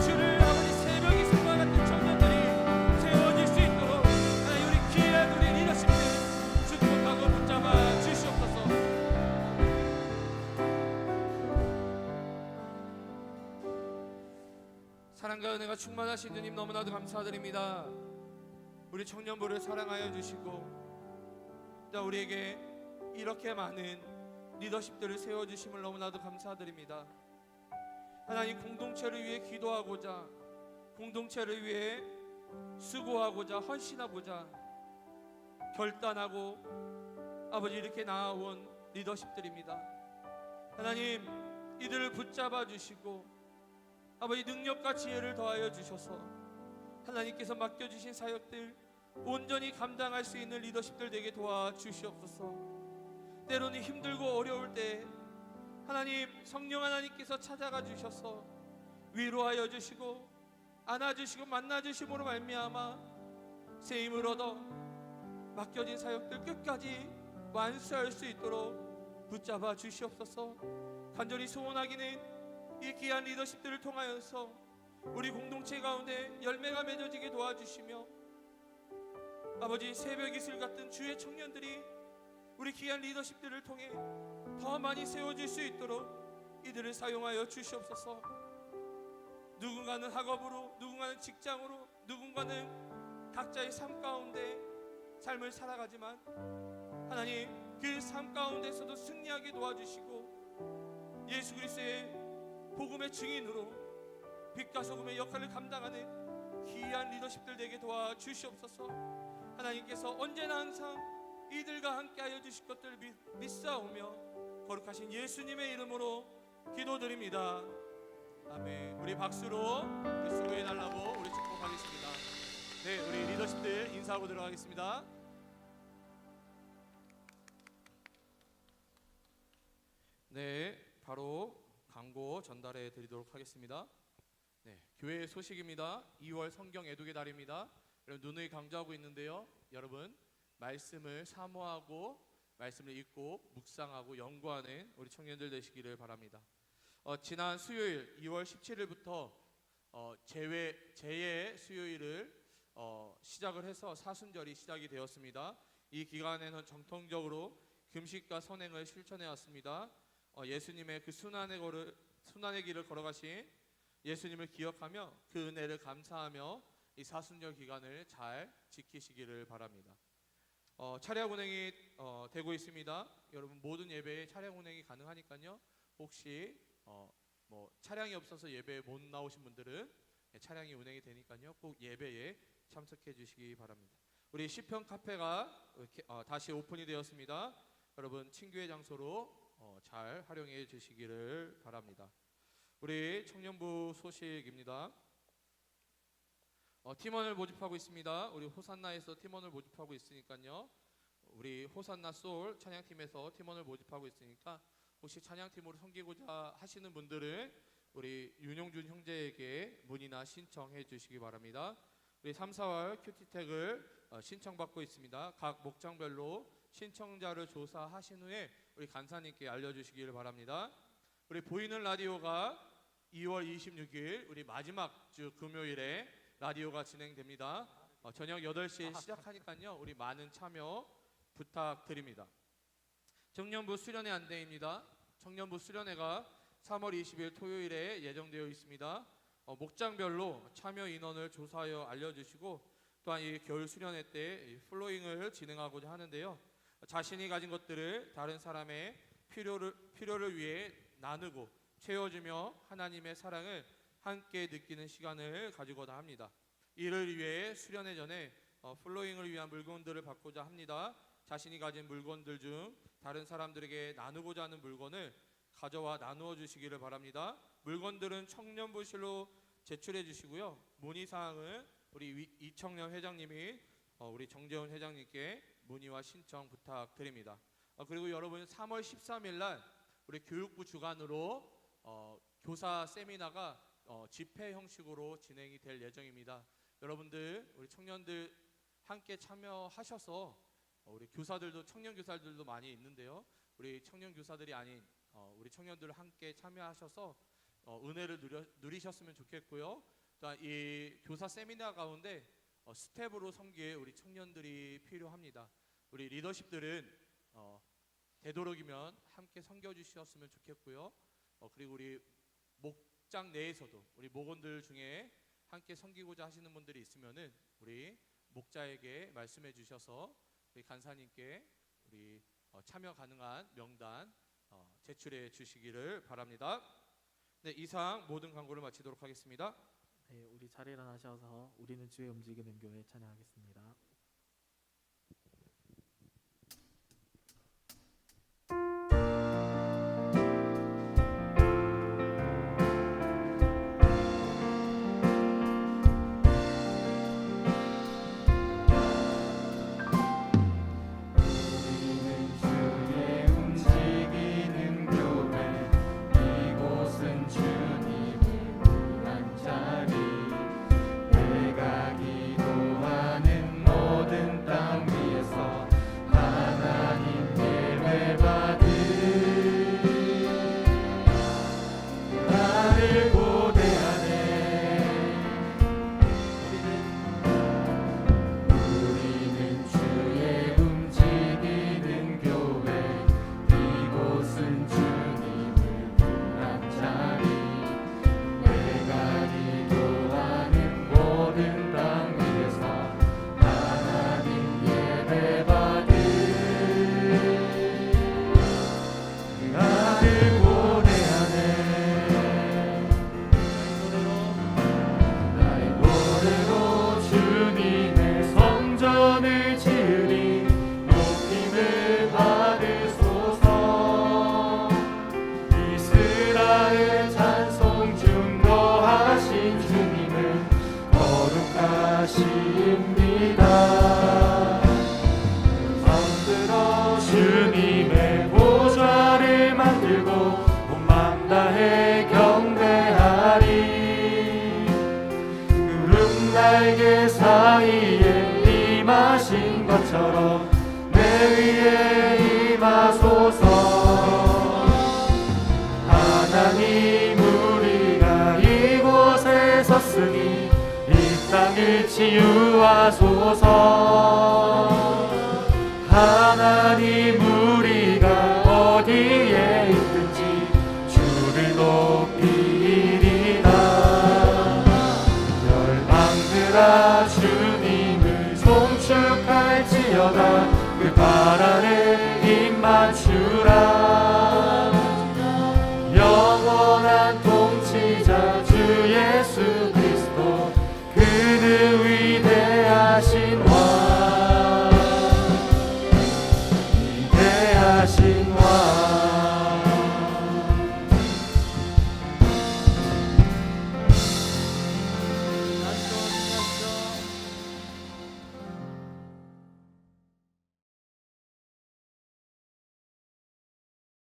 주를 아버지 새벽 이슬과 같은 청년들이 세워질 수 있도록 하나님 우리 귀한 우리 리더십들 축복하고 붙잡아 주시옵소서. 사랑과 은혜가 충만하신 주님 너무나도 감사드립니다. 우리 청년부를 사랑하여 주시고 또 우리에게 이렇게 많은 리더십들을 세워주심을 너무나도 감사드립니다. 하나님 공동체를 위해 기도하고자, 공동체를 위해 수고하고자 헌신하고자 결단하고 아버지 이렇게 나아온 리더십들입니다. 하나님 이들을 붙잡아 주시고 아버지 능력과 지혜를 더하여 주셔서 하나님께서 맡겨주신 사역들 온전히 감당할 수 있는 리더십들 되게 도와주시옵소서. 때로는 힘들고 어려울 때 하나님 성령 하나님께서 찾아가 주셔서 위로하여 주시고 안아주시고 만나주심으로 말미암아 세임을 얻어 맡겨진 사역들 끝까지 완수할 수 있도록 붙잡아 주시옵소서. 간절히 소원하기는 이 귀한 리더십들을 통하여서 우리 공동체 가운데 열매가 맺어지게 도와주시며 아버지 새벽 이슬 같은 주의 청년들이 우리 귀한 리더십들을 통해 더 많이 세워질 수 있도록 이들을 사용하여 주시옵소서. 누군가는 학업으로, 누군가는 직장으로, 누군가는 각자의 삶 가운데 삶을 살아가지만 하나님 그 삶 가운데서도 승리하게 도와주시고 예수 그리스도의 복음의 증인으로 빛과 소금의 역할을 감당하는 귀한 리더십들 되게 도와주시옵소서. 하나님께서 언제나 항상 이들과 함께하여 주실 것들을 믿사오며 거룩하신 예수님의 이름으로 기도드립니다. 아멘. 우리 박수로 우리 수고해달라고 우리 축복하겠습니다. 네, 우리 리더십들 인사하고 들어가겠습니다. 네, 바로 광고 전달해 드리도록 하겠습니다. 네, 교회 소식입니다. 2월 성경 애독의 달입니다. 여러분 누누이 강조하고 있는데요. 여러분 말씀을 사모하고 말씀을 읽고 묵상하고 연구하는 우리 청년들 되시기를 바랍니다. 지난 수요일 2월 17일부터 제의 수요일을 시작을 해서 사순절이 시작이 되었습니다. 이 기간에는 정통적으로 금식과 선행을 실천해 왔습니다. 예수님의 그 순환의 길을 걸어가신 예수님을 기억하며 그 은혜를 감사하며 이 사순절 기간을 잘 지키시기를 바랍니다. 차량 운행이 되고 있습니다. 여러분 모든 예배에 차량 운행이 가능하니까요. 혹시 차량이 없어서 예배에 못 나오신 분들은 차량이 운행이 되니까요. 꼭 예배에 참석해 주시기 바랍니다. 우리 시편 카페가 다시 오픈이 되었습니다. 여러분 친교의 장소로 잘 활용해 주시기를 바랍니다. 우리 청년부 소식입니다. 팀원을 모집하고 있습니다. 우리 호산나에서 팀원을 모집하고 있으니까요. 우리 호산나 소울 찬양팀에서 팀원을 모집하고 있으니까 혹시 찬양팀으로 섬기고자 하시는 분들은 우리 윤용준 형제에게 문의나 신청해 주시기 바랍니다. 우리 3, 4월 큐티텍을 신청받고 있습니다. 각 목장별로 신청자를 조사하신 후에 우리 간사님께 알려주시기를 바랍니다. 우리 보이는 라디오가 2월 26일 우리 마지막 주 금요일에 라디오가 진행됩니다. 저녁 8시에 시작하니까요. 우리 많은 참여 부탁드립니다. 청년부 수련회 안내입니다. 청년부 수련회가 3월 20일 토요일에 예정되어 있습니다. 목장별로 참여 인원을 조사하여 알려주시고 또한 이 겨울 수련회 때 플로잉을 진행하고자 하는데요. 자신이 가진 것들을 다른 사람의 필요를 위해 나누고 채워주며 하나님의 사랑을 함께 느끼는 시간을 가지고자 합니다. 이를 위해 수련회 전에 플로잉을 위한 물건들을 받고자 합니다. 자신이 가진 물건들 중 다른 사람들에게 나누고자 하는 물건을 가져와 나누어 주시기를 바랍니다. 물건들은 청년부실로 제출해 주시고요. 문의사항은 우리 이청년 회장님이 우리 정재훈 회장님께 문의와 신청 부탁드립니다. 그리고 여러분 3월 13일 날 우리 교육부 주관으로 교사 세미나가 집회 형식으로 진행이 될 예정입니다. 여러분들 우리 청년들 함께 참여하셔서 우리 교사들도 청년 교사들도 많이 있는데요. 우리 청년 교사들이 아닌 우리 청년들 함께 참여하셔서 은혜를 누리셨으면 좋겠고요. 또한 이 교사 세미나 가운데 스텝으로 섬길 우리 청년들이 필요합니다. 우리 리더십들은 되도록이면 함께 섬겨주셨으면 좋겠고요. 그리고 우리 목장 내에서도 우리 목원들 중에 함께 섬기고자 하시는 분들이 있으면은 우리 목자에게 말씀해 주셔서 우리 간사님께 우리 참여 가능한 명단 제출해 주시기를 바랍니다. 네, 이상 모든 광고를 마치도록 하겠습니다. 네, 우리 자리에 일어나셔서 우리는 주의 움직이는 교회 찬양하겠습니다. 내가 기도하는 임하신 것처럼 내 위에 임하소서. 하나님 우리가 이곳에 섰으니 이 땅을 치유하소서. 하나님 우리가 어디에 있든지 주를 높이리이다. 열방들아 주님을 송축할지어다. 그 발 아래 입 맞추라. 영원한 통치자 주 예수 그리스도 그는 위대하신 왕 위대하신